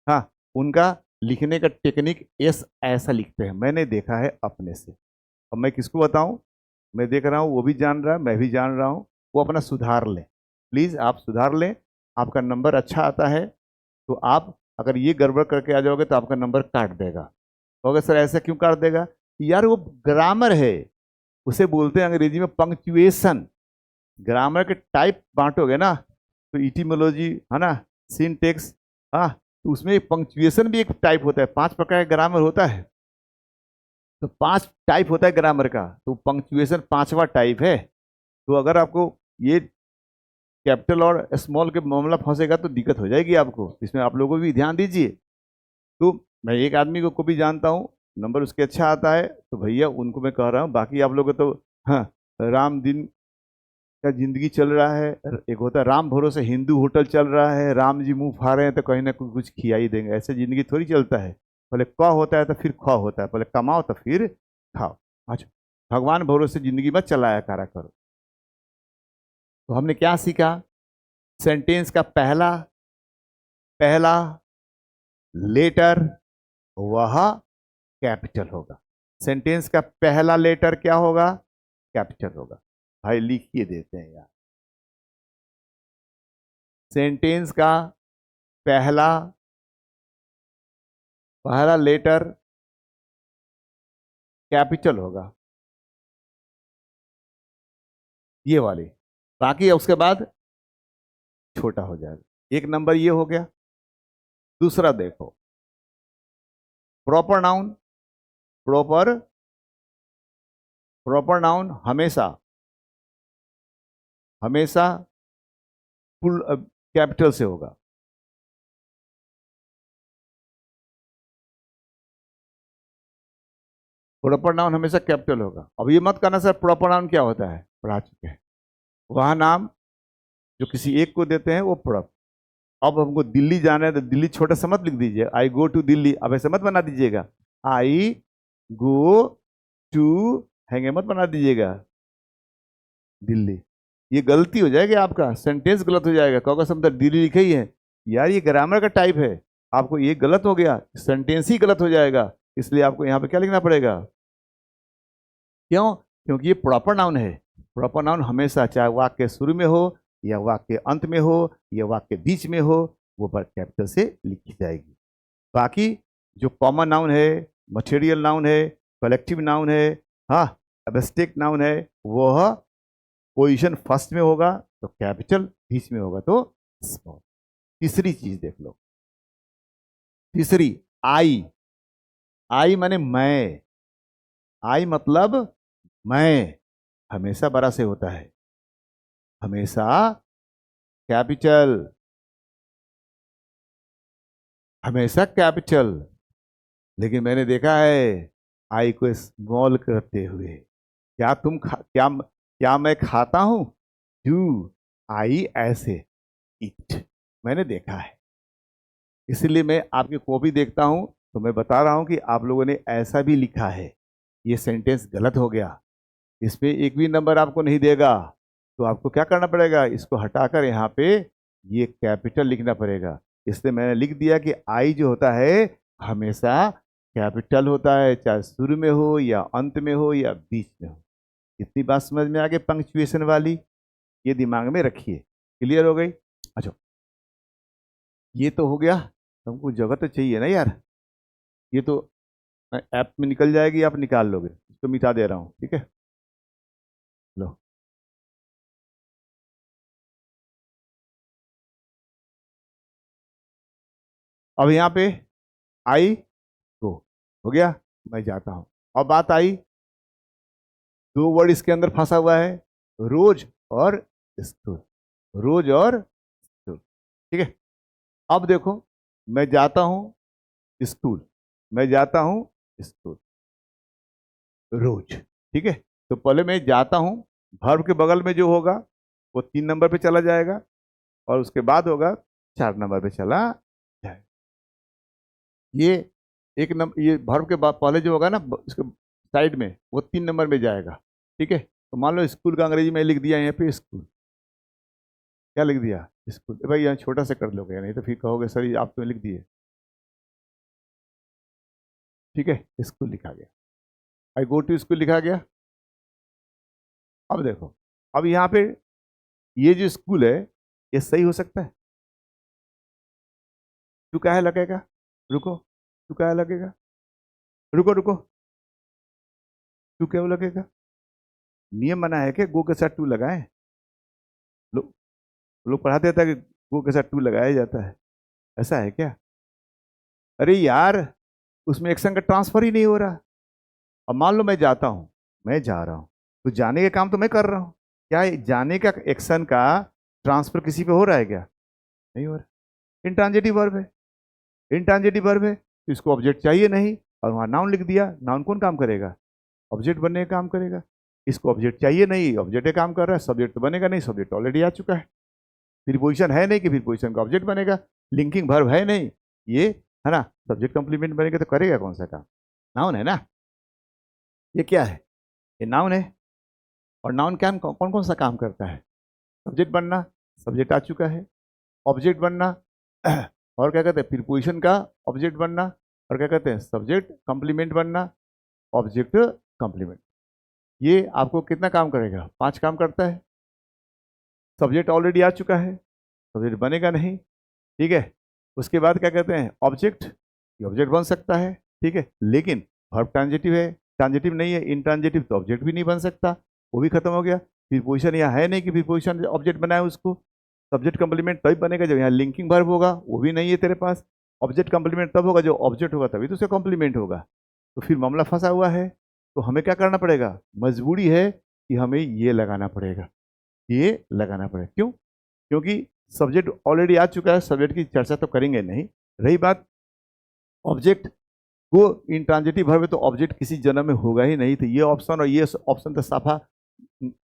हाँ, उनका लिखने का टेक्निक एस ऐसा लिखते हैं, मैंने देखा है अपने से। अब मैं किसको बताऊं? मैं देख रहा हूं, वो भी जान रहा है, मैं भी जान रहा हूं। वो अपना सुधार लें, प्लीज़ आप सुधार लें। आपका नंबर अच्छा आता है तो आप अगर ये गड़बड़ करके आ जाओगे तो आपका नंबर काट देगा। कहोगे सर ऐसा क्यों काट देगा? यार वो ग्रामर है, उसे बोलते हैं अंग्रेजी में पंक्चुएशन। ग्रामर के टाइप बांटोगे ना, तो इटिमोलॉजी है ना, सिंटेक्स, हाँ, तो उसमें पंक्चुएशन भी एक टाइप होता है। 5 प्रकार का ग्रामर होता है, तो 5 टाइप होता है ग्रामर का, तो पंक्चुएशन 5वां टाइप है। तो अगर आपको ये कैपिटल और स्मॉल के मामला फंसेगा तो दिक्कत हो जाएगी आपको, इसमें आप लोगों को भी ध्यान दीजिए। तो मैं एक आदमी को भी जानता हूँ, नंबर उसके अच्छा आता है, तो भैया उनको मैं कह रहा हूँ, बाकी आप लोग तो हाँ, राम दिन क्या जिंदगी चल रहा है। एक होता है राम भरोसे हिंदू होटल चल रहा है, राम जी मुंह फाड़ रहे हैं तो कहीं ना कहीं कुछ खिया ही देंगे, ऐसे जिंदगी थोड़ी चलता है। पहले क होता है तो फिर ख होता है, पहले कमाओ तो फिर खाओ। अच्छा, भगवान भरोसे जिंदगी मत चलाया करा करो। तो हमने क्या सीखा, सेंटेंस का पहला पहला लेटर वह कैपिटल होगा। सेंटेंस का पहला लेटर क्या होगा, कैपिटल होगा। भाई लिखिए देते हैं यार, सेंटेंस का पहला पहला लेटर कैपिटल होगा, ये वाली। बाकी उसके बाद छोटा हो जाएगा। एक नंबर ये हो गया। दूसरा देखो, proper noun. Proper proper noun हमेशा हमेशा फुल कैपिटल से होगा। प्रॉपर नाउन हमेशा कैपिटल होगा। अब ये मत करना सर प्रॉपर नाउन क्या होता है, पढ़ा चुके हैं। वह नाम जो किसी एक को देते हैं वो प्रॉपर। अब हमको दिल्ली जाना है तो दिल्ली छोटा सा मत लिख दीजिए, आई गो टू दिल्ली, अब ऐसे मत बना दीजिएगा। आई गो टू हैंगे मत बना दीजिएगा दिल्ली, ये गलती हो जाएगी, आपका सेंटेंस गलत हो जाएगा। कहोगे सब दिल्ली लिखे ही है, यार ये ग्रामर का टाइप है, आपको ये गलत हो गया, सेंटेंस ही गलत हो जाएगा। इसलिए आपको यहाँ पे क्या लिखना पड़ेगा, क्यों, क्योंकि ये प्रॉपर नाउन है। प्रॉपर नाउन हमेशा चाहे वाक्य के शुरू में हो या वाक्य के अंत में हो या वाक्य के बीच में हो, वो पर कैपिटल से लिखी जाएगी। बाकी जो कॉमन नाउन है, मटेरियल नाउन है, कलेक्टिव नाउन है, हाँ एब्स्ट्रैक्ट नाउन है, वह पोजीशन फर्स्ट में होगा तो कैपिटल, बीच में होगा तो स्मॉल। तीसरी चीज देख लो, तीसरी आई। आई माने मैं, आई मतलब मैं, हमेशा बड़ा से होता है, हमेशा कैपिटल, हमेशा कैपिटल। लेकिन मैंने देखा है आई को स्मॉल करते हुए। क्या मैं खाता हूं, डू आई ऐसे इट, मैंने देखा है। इसलिए मैं आपकी कॉपी देखता हूं तो मैं बता रहा हूं कि आप लोगों ने ऐसा भी लिखा है, ये सेंटेंस गलत हो गया, इसमें एक भी नंबर आपको नहीं देगा। तो आपको क्या करना पड़ेगा, इसको हटाकर यहाँ पे ये कैपिटल लिखना पड़ेगा। इसलिए मैंने लिख दिया कि आई जो होता है हमेशा कैपिटल होता है, चाहे शुरू में हो या अंत में हो या बीच में हो। इतनी बात समझ में आ गई पंक्चुएशन वाली, ये दिमाग में रखिए। क्लियर हो गई। अच्छा, ये तो हो गया, तुमको जगह तो चाहिए ना यार, ये तो ऐप में निकल जाएगी, आप निकाल लोगे, इसको मिटा दे रहा हूँ, ठीक है। लो, अब यहाँ पे आई गो हो गया, मैं जाता हूँ। अब बात आई, दो वर्ड इसके अंदर फंसा हुआ है, रोज और स्कूल, रोज और स्कूल, ठीक है। अब देखो, मैं जाता हूँ स्कूल, मैं जाता हूँ स्कूल रोज, ठीक है। तो पहले मैं जाता हूँ, वर्ब के बगल में जो होगा वो 3 नंबर पे चला जाएगा और उसके बाद होगा 4 नंबर पे चला जाएगा। ये एक नंबर, ये वर्ब के पहले जो होगा ना इसके साइड में, वो 3 नंबर में जाएगा, ठीक है। तो मान लो स्कूल का अंग्रेजी में लिख दिया यहाँ पे स्कूल, क्या लिख दिया स्कूल। भाई यहाँ छोटा से कर लोगे, नहीं तो फिर कहोगे सर ये आप तो लिख दिए, ठीक है। स्कूल लिखा गया, आई गो टू स्कूल लिखा गया। अब देखो, अब यहाँ पे ये जो स्कूल है ये सही हो सकता है, टू क्या है लगेगा, रुको, टू क्या है लगेगा, रुको रुको, टू क्या लगेगा, नियम बना है कि गो के साथ टू लगाए, लोग लोग पढ़ाते था कि गो के साथ टू लगाया जाता है, ऐसा है क्या। अरे यार, उसमें एक्शन का ट्रांसफर ही नहीं हो रहा। अब मान लो मैं जाता हूं, मैं जा रहा हूं, तो जाने का काम तो मैं कर रहा हूं, क्या जाने का एक्शन का ट्रांसफर किसी पे हो रहा है क्या, नहीं हो रहा। इंट्रांजिटिव वर्ब है, इंट्रांजिटिव वर्ब है तो इसको ऑब्जेक्ट चाहिए नहीं, और वहां नाउन लिख दिया, नाउन कौन काम करेगा, ऑब्जेक्ट बनने का काम करेगा। इसको ऑब्जेक्ट चाहिए नहीं, ऑब्जेक्ट काम कर रहा है, सब्जेक्ट तो बनेगा नहीं, सब्जेक्ट ऑलरेडी आ चुका है। प्रीपोजिशन है नहीं कि प्रीपोजिशन का ऑब्जेक्ट बनेगा, लिंकिंग वर्ब है नहीं, ये है ना, सब्जेक्ट कंप्लीमेंट बनेगा तो करेगा कौन सा काम? नाउन है ना, ये क्या है? ये नाउन है। और नाउन क्या कौन कौन सा काम करता है? सब्जेक्ट बनना, सब्जेक्ट आ चुका है, ऑब्जेक्ट बनना, और क्या कहते हैं प्रीपोजिशन का ऑब्जेक्ट बनना, और क्या कहते हैं सब्जेक्ट कंप्लीमेंट बनना, ऑब्जेक्ट कंप्लीमेंट। ये आपको कितना काम करेगा? 5 काम करता है। सब्जेक्ट ऑलरेडी आ चुका है, सब्जेक्ट बनेगा नहीं, ठीक है। उसके बाद क्या कहते हैं ऑब्जेक्ट, ये ऑब्जेक्ट बन सकता है, ठीक है, लेकिन वर्ब ट्रांजिटिव है, ट्रांजिटिव नहीं है, इनट्रांजिटिव तो ऑब्जेक्ट भी नहीं बन सकता, वो भी खत्म हो गया। प्रीपोजिशन यहाँ है नहीं कि प्रीपोजिशन ऑब्जेक्ट बनाए उसको, सब्जेक्ट कंप्लीमेंट तभी बनेगा जब यहाँ लिंकिंग वर्ब होगा, वो भी नहीं है तेरे पास। ऑब्जेक्ट कंप्लीमेंट तब होगा जो ऑब्जेक्ट होगा तभी तो उसका कंप्लीमेंट होगा, तो फिर मामला फंसा हुआ है। तो हमें क्या करना पड़ेगा? मजबूरी है कि हमें ये लगाना पड़ेगा, ये लगाना पड़ेगा। क्यों? क्योंकि सब्जेक्ट ऑलरेडी आ चुका है, सब्जेक्ट की चर्चा तो करेंगे नहीं। रही बात ऑब्जेक्ट को, इंट्रांजिटिव वर्ब में तो ऑब्जेक्ट किसी जन्म में होगा ही नहीं, तो ये ऑप्शन और ये ऑप्शन तो साफा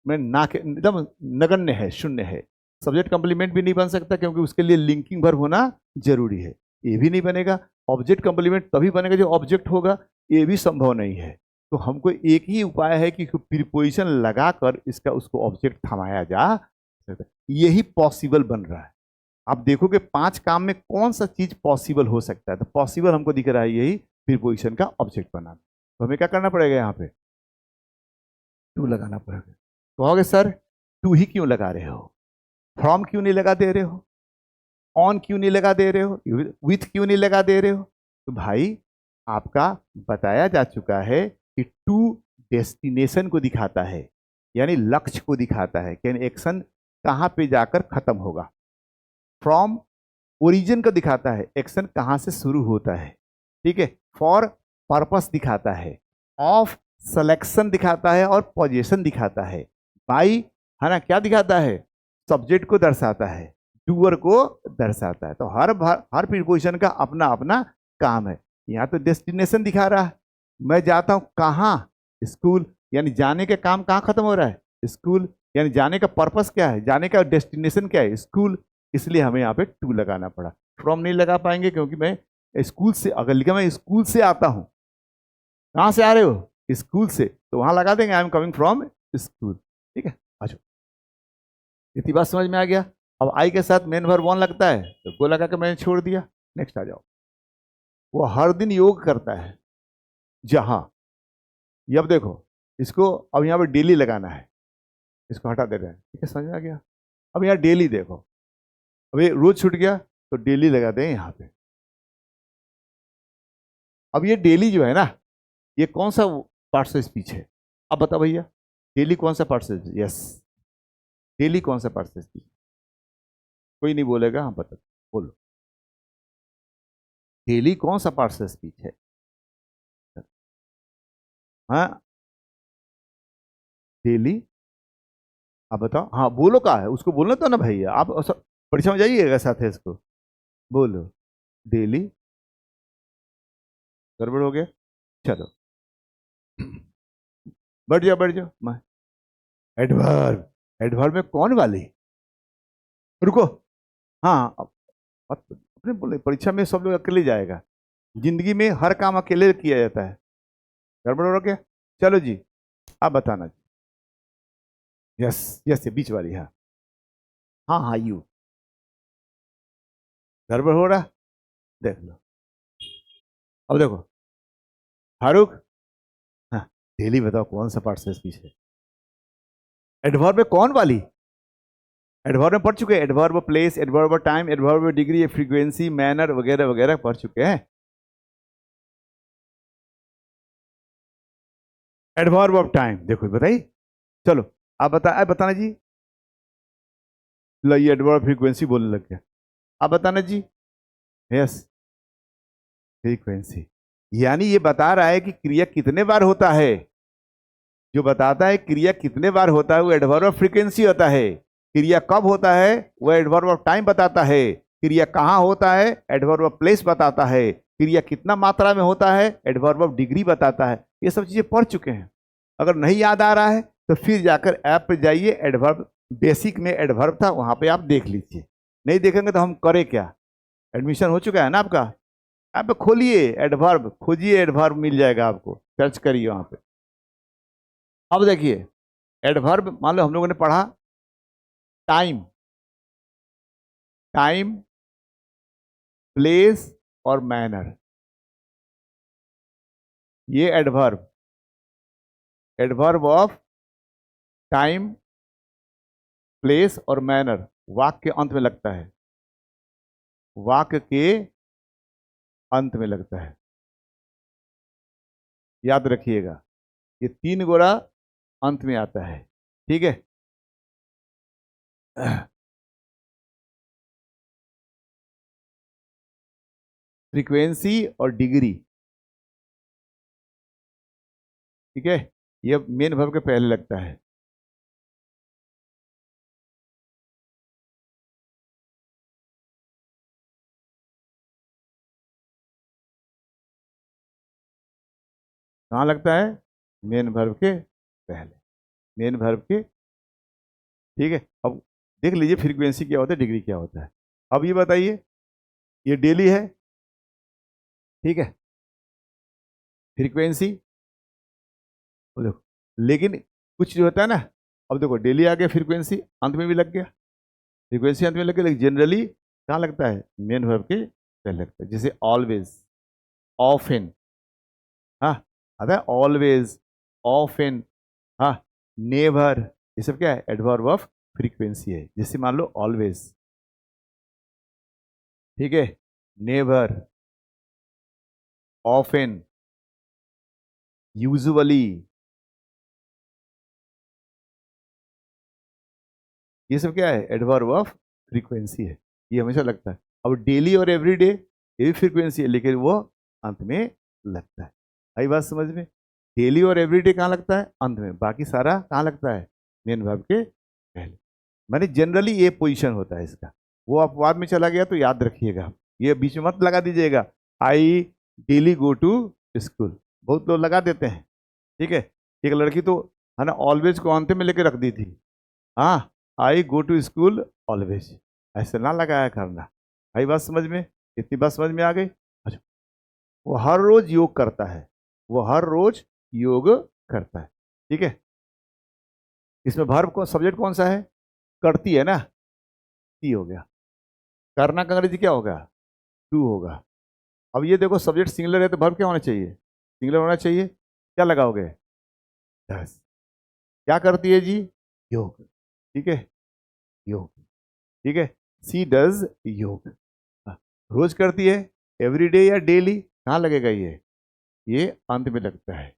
में ना के एकदम नगण्य है, शून्य है। सब्जेक्ट कंप्लीमेंट भी नहीं बन सकता क्योंकि उसके लिए लिंकिंग वर्ब होना जरूरी है, ये भी नहीं बनेगा। ऑब्जेक्ट कंप्लीमेंट तभी बनेगा जो ऑब्जेक्ट होगा, ये भी संभव नहीं है। तो हमको एक ही उपाय है कि प्रीपोजिशन लगाकर इसका उसको ऑब्जेक्ट थमाया जा, यही पॉसिबल बन रहा है। आप देखोगे 5 काम में कौन सा चीज पॉसिबल हो सकता है, तो पॉसिबल हमको दिख रहा है यही प्रीपोजिशन का ऑब्जेक्ट बनाना। तो हमें क्या करना पड़ेगा? यहाँ पे टू लगाना पड़ेगा। कहोगे सर टू ही क्यों लगा रहे हो, फ्रॉम क्यों नहीं लगा दे रहे हो, ऑन क्यों नहीं लगा दे रहे हो, विथ क्यों नहीं लगा दे रहे हो? तो भाई आपका बताया जा चुका है कि टू डेस्टिनेशन को दिखाता है, यानी लक्ष्य को दिखाता है कि एक्शन कहाँ पे जाकर खत्म होगा। फ्रॉम ओरिजिन को दिखाता है, एक्शन कहाँ से शुरू होता है, ठीक है। फॉर पर्पस दिखाता है, ऑफ सिलेक्शन दिखाता है, और पोजीशन दिखाता है। बाई है ना, क्या दिखाता है? सब्जेक्ट को दर्शाता है, डूअर को दर्शाता है। तो हर प्रीपोजिशन का अपना अपना काम है। यहाँ तो डेस्टिनेशन दिखा रहा है, मैं जाता हूँ कहाँ? स्कूल, यानी जाने का काम कहाँ खत्म हो रहा है? स्कूल, यानी जाने का पर्पस क्या है, जाने का डेस्टिनेशन क्या है? स्कूल। इसलिए हमें यहाँ पे टू लगाना पड़ा। फ्रॉम नहीं लगा पाएंगे क्योंकि मैं स्कूल से, अगर लिखा मैं स्कूल से आता हूँ, कहाँ से आ रहे हो? स्कूल से, तो वहां लगा देंगे I am coming from school, ठीक है। अच्छा, इतनी बात समझ में आ गया। अब आई के साथ मेन वर्ब वन लगता है तो को लगा के मैंने छोड़ दिया। नेक्स्ट आ जाओ। वो हर दिन योग करता है जहां, ये अब देखो इसको, अब यहाँ पे डेली लगाना है, इसको हटा दे रहे हैं, ठीक है, समझ में आ गया। अब यहाँ डेली देखो, अब ये रोज छूट गया तो डेली लगा दें यहाँ पे। अब ये डेली जो है ना, ये कौन सा पार्ट ऑफ स्पीच है? अब बताओ भैया, डेली कौन सा part of speech? Yes, daily कौन सा पार्ट ऑफ स्पीच? कोई नहीं बोलेगा, हाँ बता, बोलो डेली कौन सा पार्ट ऑफ स्पीच है? हाँ डेली, आप बताओ, हाँ बोलो का है, उसको बोलना तो ना भैया, आप परीक्षा में जाइएगा साथ है इसको, बोलो डेली। गड़बड़ हो गया, चलो बढ़ जाओ बढ़ जाओ। मैं एडवर्ब, एडवर्ब में कौन वाली? रुको, हाँ अपने बोले परीक्षा में सब लोग अकेले जाएगा, जिंदगी में हर काम अकेले किया जाता है। गड़बड़ हो गया, चलो जी आप बताना जी। यस यस, ये बीच वाली, हाँ हाँ हाँ यू। गड़बड़ हो रहा, देख लो। अब देखो फारूक, हाँ डेली बताओ कौन सा पार्ट से स्पीच है? एडवर्ब में कौन वाली? एडवर्ब में पढ़ चुके हैं, adverb place, adverb time, adverb degree, frequency, manner वगैरह वगैरह पढ़ चुके हैं। एडवर्ब ऑफ टाइम देखो बताइए, चलो आप बताना जी। लो ये एडवर्ब फ्रीक्वेंसी बोलने लग गया, आप बताना जी। यस फ्रीक्वेंसी, यानी ये बता रहा है कि क्रिया कितने बार होता है। जो बताता है क्रिया कितने बार होता है वो एडवर्ब ऑफ फ्रीक्वेंसी होता है। क्रिया कब होता है वो एडवर्ब ऑफ टाइम बताता है। क्रिया कहाँ होता है एडवर्ब ऑफ प्लेस बताता है। क्रिया कितना मात्रा में होता है एडवर्ब ऑफ डिग्री बताता है। ये सब चीजें पढ़ चुके हैं। अगर नहीं याद आ रहा है तो फिर जाकर ऐप पे जाइए, एडवर्ब बेसिक में एडवर्ब था, वहां पे आप देख लीजिए। नहीं देखेंगे तो हम करें क्या? एडमिशन हो चुका है ना आपका, आप खोलिए एडवर्ब, खोजिए एडवर्ब, मिल जाएगा आपको, सर्च करिए वहां पे। अब देखिए एडवर्ब, मान लो हम लोगों ने पढ़ा टाइम, टाइम, प्लेस और मैनर, ये adverb, adverb of time, place और मैनर वाक्य के अंत में लगता है, वाक्य के अंत में लगता है, याद रखिएगा, ये 3 गोरा अंत में आता है, ठीक है। फ्रीक्वेंसी और डिग्री, ठीक है, ये मेन वर्ब के पहले लगता है। कहाँ लगता है? मेन वर्ब के पहले, मेन वर्ब के, ठीक है। अब देख लीजिए फ्रीक्वेंसी क्या होता है, डिग्री क्या होता है। अब ये बताइए, ये डेली है, ठीक है, फ्रीक्वेंसी, देखो, लेकिन कुछ जो होता है ना, अब देखो डेली आ गया, फ्रीक्वेंसी अंत में भी लग गया, फ्रीक्वेंसी अंत में लग गया, लेकिन जनरली कहाँ लगता है? मेन वर्ब के पहले लगता है, जैसे ऑलवेज, ऑफन, हाँ आता है ऑलवेज, ऑफन, हाँ, नेवर, ये सब क्या है? एडवर्ब ऑफ फ्रीक्वेंसी है। जैसे मान लो ऑलवेज, ठीक है, नेवर, ऑफन, यूजुअली, ये सब क्या है? एडवर्ब ऑफ फ्रीक्वेंसी है, ये हमेशा लगता है। अब डेली और एवरीडे ये भी फ्रीक्वेंसी है, लेकिन वो अंत में लगता है। आई बात समझ में? डेली और एवरीडे कहाँ लगता है? अंत में, बाकी सारा कहाँ लगता है? मेन वर्ब के पहले। माने जनरली ये पोजीशन होता है इसका, वो अपवाद में चला गया तो याद रखिएगा, ये बीच में मत लगा दीजिएगा। आई डेली गो टू स्कूल, बहुत लोग लगा देते हैं, ठीक है। एक लड़की तो है ना ऑलवेज को अंत में लेके रख दी थी, हाँ, आई गो टू स्कूल ऑलवेज, ऐसे ना लगाया करना। आई बात समझ में? इतनी बात समझ में आ गई? अच्छा, वो हर रोज योग करता है, वो हर रोज योग करता है, ठीक है। इसमें वर्ब को सब्जेक्ट कौन सा है? करती है ना, ती हो गया। करना का अंग्रेजी क्या होगा? टू होगा। अब ये देखो सब्जेक्ट सिंगुलर है तो वर्ब क्या होना चाहिए? सिंगुलर होना चाहिए। क्या लगाओगे? डस। क्या करती है जी? योग, ठीक है, योग, ठीक है। सी डज योग, हाँ, रोज करती है, एवरीडे या डेली, कहाँ लगेगा ये अंत में लगता है।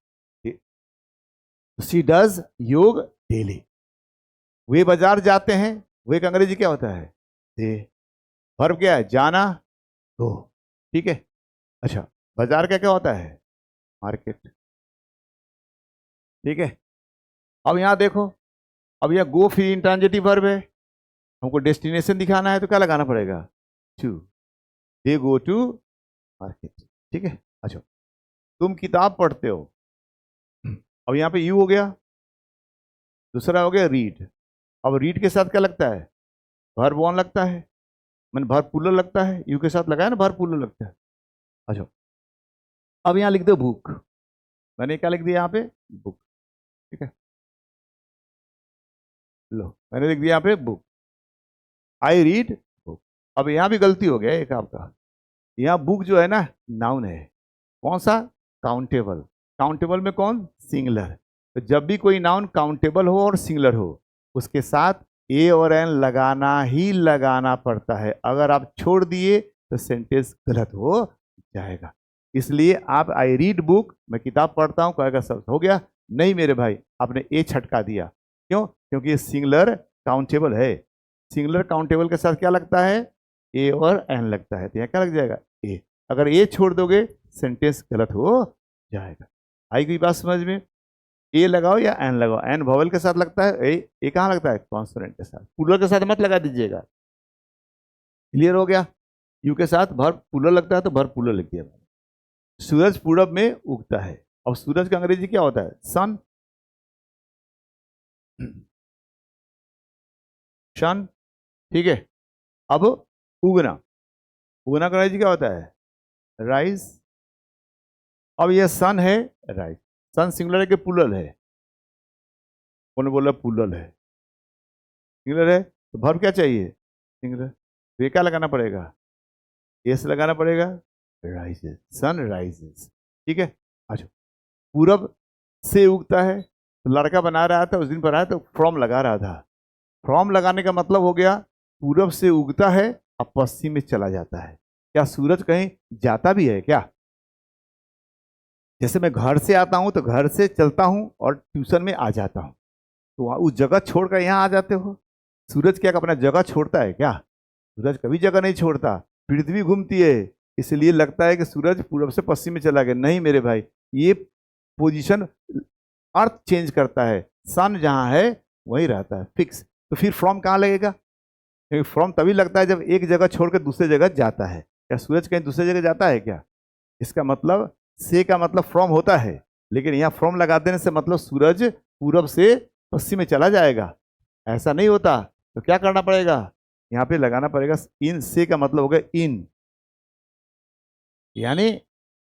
सी डज योग डेली। वे बाजार जाते हैं, वे का अंग्रेजी क्या होता है? दे। वर्ब क्या है? जाना, गो, ठीक है। अच्छा, बाजार का क्या होता है? मार्केट, ठीक है। अब यहां देखो, अब यह गो फिर इंट्रांजिटिव वर्ब है, हमको डेस्टिनेशन दिखाना है तो क्या लगाना पड़ेगा? To, they go to market, ठीक है। अच्छा, तुम किताब पढ़ते हो, अब यहाँ पे यू हो गया, दूसरा हो गया रीड। अब रीड के साथ क्या लगता है? वर्ब वन लगता है, मैंने वर्ब प्लूरल लगता है, यू के साथ लगाया ना, वर्ब प्लूरल लगता है। अच्छा, अब यहाँ लिख दो बुक, मैंने क्या लिख दिया यहाँ पे? बुक, ठीक है। लो मैंने लिख दिया यहाँ पे बुक, आई रीड बुक। अब यहाँ भी गलती हो गया एक आपका, यहाँ बुक जो है ना नाउन है, कौन सा? काउंटेबल। काउंटेबल में कौन? सिंगलर। तो जब भी कोई नाउन काउंटेबल हो और सिंगलर हो, उसके साथ ए और एन लगाना ही लगाना पड़ता है, अगर आप छोड़ दिए तो सेंटेंस गलत हो जाएगा। इसलिए आप आई रीड बुक, मैं किताब पढ़ता हूँ, कहेगा सब हो गया? नहीं मेरे भाई, आपने ए छटका दिया, क्यों? क्योंकि ये सिंगलर काउंटेबल है, सिंगलर काउंटेबल के साथ क्या लगता है? ए और एन लगता है, तो यहाँ क्या लग जाएगा? ए। अगर ए छोड़ दोगे सेंटेंस गलत हो जाएगा। आई कोई बात समझ में? ए लगाओ या एन लगाओ, एन वॉवल के साथ लगता है, ए कहाँ लगता है? कॉन्सोनेंट के साथ। प्लूरल के साथ मत लगा दीजिएगा, क्लियर हो गया? यू के साथ वर्ब प्लूरल लगता है तो वर्ब प्लूरल लिख दिया। सूरज पूरब में उगता है, अब सूरज का अंग्रेजी क्या होता है? सन, सन, ठीक है। अब उगना, उगना का राइज क्या होता है, राइज। अब ये सन है, राइज। सन सिंगुलर है कि प्लूरल है, उन्होंने बोला प्लूरल है, सिंगुलर है तो वर्ब क्या चाहिए, सिंगुलर। तो ये क्या लगाना पड़ेगा, एस लगाना पड़ेगा, राइजेस, सन राइजेस, ठीक है। अच्छा, पूरब से उगता है, तो लड़का बना रहा था उस दिन पर आया तो फ्रॉम लगा रहा था। फ्रॉम लगाने का मतलब हो गया पूरब से उगता है अब पश्चिम में चला जाता है। क्या सूरज कहीं जाता भी है क्या, जैसे मैं घर से आता हूं तो घर से चलता हूं और ट्यूशन में आ जाता हूं, तो उस जगह छोड़कर यहाँ आ जाते हो। सूरज क्या अपना जगह छोड़ता है क्या, सूरज कभी जगह नहीं छोड़ता। पृथ्वी घूमती है, इसलिए लगता है कि सूरज पूरब से पश्चिम में चला गया, नहीं मेरे भाई, ये पोजीशन अर्थ चेंज करता है, सन जहाँ है वहीं रहता है फिक्स। तो फिर फ्रॉम कहाँ लगेगा, क्योंकि फ्रॉम तभी लगता है जब एक जगह छोड़कर दूसरी जगह जाता है। क्या सूरज कहीं दूसरी जगह जाता है क्या, इसका मतलब से का मतलब फ्रॉम होता है, लेकिन यहाँ फ्रॉम लगा देने से मतलब सूरज पूरब से पश्चिम में चला जाएगा, ऐसा नहीं होता। तो क्या करना पड़ेगा, यहाँ पे लगाना पड़ेगा इन, से का मतलब होगा इन, यानी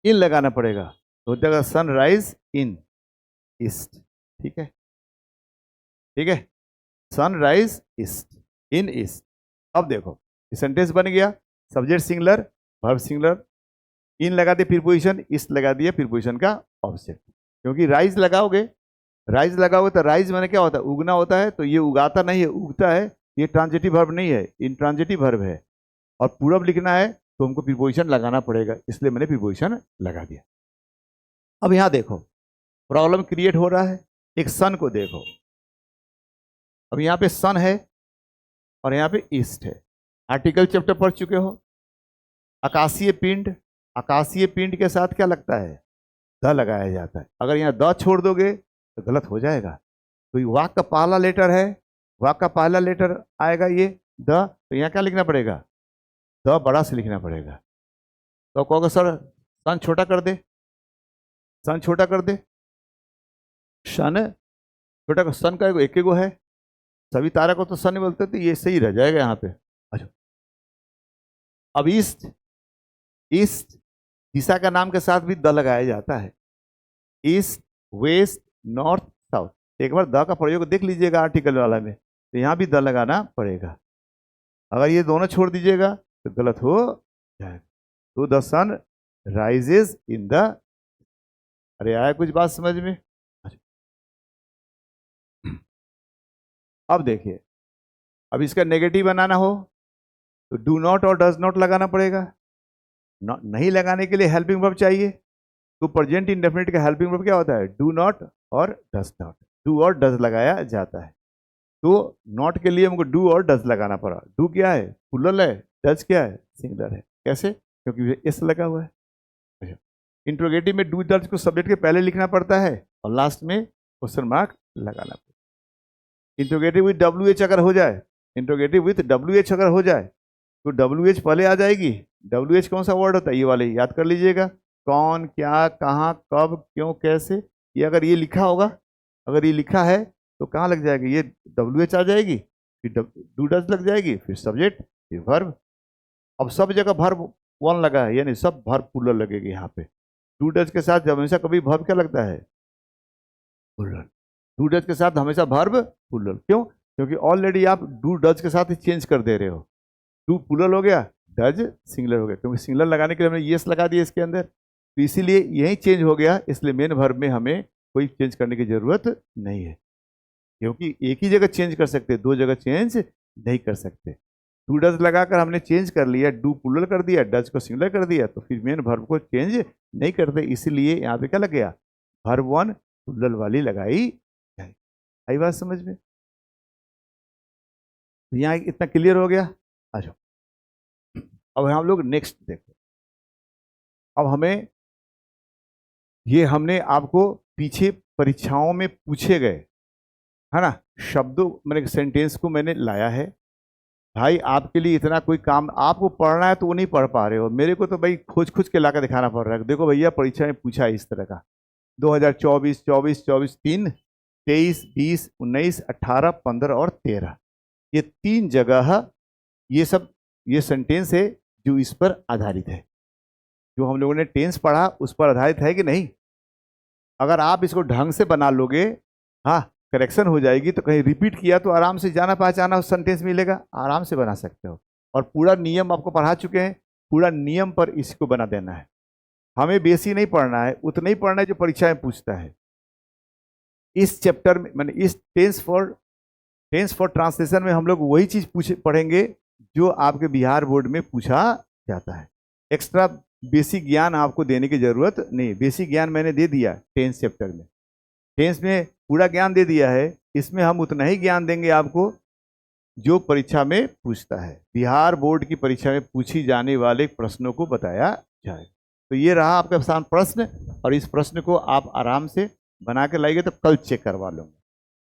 इन लगाना पड़ेगा, तो हो जाएगा सनराइज इन ईस्ट, ठीक है, ठीक है, सनराइज ईस्ट, इन ईस्ट। अब देखो सेंटेंस बन गया, सब्जेक्ट सिंगुलर, वर्ब सिंगुलर, इन लगा दिए प्रीपोजिशन, ईस्ट लगा दिए प्रीपोजिशन का ऑब्जेक्ट। क्योंकि राइज लगाओगे, राइज लगाओगे तो राइज मैंने क्या होता है, उगना होता है, तो ये उगाता नहीं है, उगता है, ये ट्रांजिटिव वर्ब नहीं है, इंट्रांजिटिव वर्ब है। और पूरब लिखना है तो हमको प्रीपोजिशन लगाना पड़ेगा, इसलिए मैंने प्रीपोजिशन लगा दिया। अब यहाँ देखो प्रॉब्लम क्रिएट हो रहा है, एक सन को देखो, अब यहाँ पे सन है और यहाँ पे ईस्ट है। आर्टिकल चैप्टर पढ़ चुके हो, आकाशीय पिंड, आकाशीय पिंड के साथ क्या लगता है, द लगाया जाता है। अगर यहाँ द छोड़ दोगे तो गलत हो जाएगा। तो वाक का पहला लेटर है, वाक का पहला लेटर आएगा ये द, तो यहाँ क्या लिखना पड़ेगा, द बड़ा से लिखना पड़ेगा। तो कहोगे सर सन छोटा कर दे, सन छोटा कर दे, सन छोटा कर, सन का एक ही गो है, सभी तारा को तो सन नहीं बोलते, तो ये सही रह जाएगा यहाँ पे। अच्छा, अब ईस्ट, ईस्ट दिशा का नाम के साथ भी द लगाया जाता है, ईस्ट वेस्ट नॉर्थ साउथ। एक बार द का प्रयोग देख लीजिएगा आर्टिकल वाला में, तो यहाँ भी द लगाना पड़ेगा। अगर ये दोनों छोड़ दीजिएगा तो गलत हो जाएगा। तो the sun rises in the, अरे आया कुछ बात समझ में। अब देखिए, अब इसका नेगेटिव बनाना हो तो डू नॉट और डज नॉट लगाना पड़ेगा। नहीं लगाने के लिए हेल्पिंग वर्ब चाहिए, तो प्रेजेंट इंडेफिनिट का हेल्पिंग वर्ब क्या होता है, डू नॉट और डज नॉट, डू और डज लगाया जाता है। तो नॉट के लिए हमको डू और डज लगाना पड़ा। डू क्या है, प्लूरल है, डज क्या है, सिंगुलर है। कैसे, क्योंकि एस लगा हुआ है। इंट्रोगेटिव में डू डज को सब्जेक्ट के पहले लिखना पड़ता है और लास्ट में क्वेश्चन मार्क लगाना पड़ता है। इंट्रोगेटिव विथ डब्ल्यू एच अगर हो जाए, इंट्रोगेटिव विथ डब्ल्यू एच अगर हो जाए तो डब्ल्यू एच पहले आ जाएगी। डब्ल्यू एच कौन सा वर्ड होता है, ये वाले याद कर लीजिएगा, कौन क्या कहाँ कब क्यों कैसे। ये अगर ये लिखा होगा, अगर ये लिखा है तो कहाँ लग जाएगी, ये डब्ल्यू एच आ जाएगी, फिर डू डज लग जाएगी, फिर सब्जेक्ट, फिर वर्ब। अब सब जगह वर्ब वन लगा है, यानी सब वर्ब प्लूरल लगेगी यहाँ पे। डू डज के साथ हमेशा कभी वर्ब क्या लगता है, प्लूरल। डू डज के साथ हमेशा वर्ब प्लूरल, क्यों, क्योंकि ऑलरेडी आप डू डज के साथ ही चेंज कर दे रहे हो। डू प्लूरल हो गया, डज सिंगुलर हो गया, क्योंकि सिंगुलर लगाने के लिए हमने यस लगा दिया इसके अंदर, तो इसीलिए यही चेंज हो गया। इसलिए मेन वर्ब में हमें कोई चेंज करने की जरूरत नहीं है, क्योंकि एक ही जगह चेंज कर सकते, दो जगह चेंज नहीं कर सकते। डू डज लगाकर हमने चेंज कर लिया, डू प्लूरल कर दिया, डज को सिंगुलर कर दिया, तो फिर मेन वर्ब को चेंज नहीं करते। इसीलिए यहाँ पे क्या लग गया, वर्ब वन प्लूरल वाली लगाई जाए। आई बात समझ में, यहाँ इतना क्लियर हो गया। अच्छा, अब हम लोग नेक्स्ट देखो। अब हमें ये हमने आपको पीछे परीक्षाओं में पूछे गए है ना शब्दों, मैंने सेंटेंस को मैंने लाया है। भाई आपके लिए इतना कोई काम, आपको पढ़ना है तो वो नहीं पढ़ पा रहे हो, मेरे को तो भाई खोज खोज के ला कर दिखाना पड़ रहा है। देखो भैया परीक्षा में पूछा है इस तरह का, 2024 24 24 3 23, 20, 19, 18, 15 और 13, ये 3 जगह ये सेंटेंस है जो इस पर आधारित है। जो हम लोगों ने टेंस पढ़ा उस पर आधारित है कि नहीं? अगर आप इसको ढंग से बना लोगे, हाँ, करेक्शन हो जाएगी, तो कहीं रिपीट किया तो आराम से जाना पहचाना उस सेंटेंस मिलेगा, आराम से बना सकते हो। और पूरा नियम आपको पढ़ा चुके हैं, पूरा नियम पर इसको बना देना है। हमें बेसी नहीं पढ़ना है, उतना ही पढ़ना है जो परीक्षा में पूछता है। इस चैप्टर में मैंने इस टेंस फॉर ट्रांसलेशन में हम लोग वही चीज पढ़ेंगे जो आपके बिहार बोर्ड में पूछा जाता है। एक्स्ट्रा बेसिक ज्ञान आपको देने की जरूरत नहीं। बेसिक ज्ञान मैंने दे दिया टेंस चैप्टर में, टेंस में पूरा ज्ञान दे दिया है। इसमें हम उतना ही ज्ञान देंगे आपको जो परीक्षा में पूछता है, बिहार बोर्ड की परीक्षा में पूछी जाने वाले प्रश्नों को बताया जाए। तो ये रहा आपका आसान प्रश्न, और इस प्रश्न को आप आराम से बना के लाइए तो कल चेक करवा लूँगा,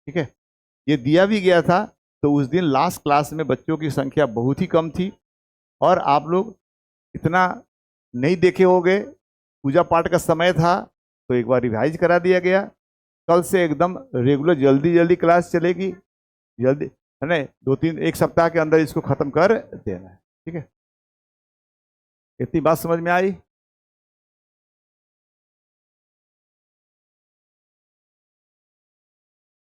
ठीक है। ये दिया भी गया था, तो उस दिन लास्ट क्लास में बच्चों की संख्या बहुत ही कम थी और आप लोग इतना नहीं देखे होंगे। पूजा पाठ का समय था तो एक बार रिवाइज करा दिया गया। कल से एकदम रेगुलर जल्दी जल्दी क्लास चलेगी, जल्दी है ना, 2-3 एक सप्ताह के अंदर इसको खत्म कर देना है, ठीक है। इतनी बात समझ में आई?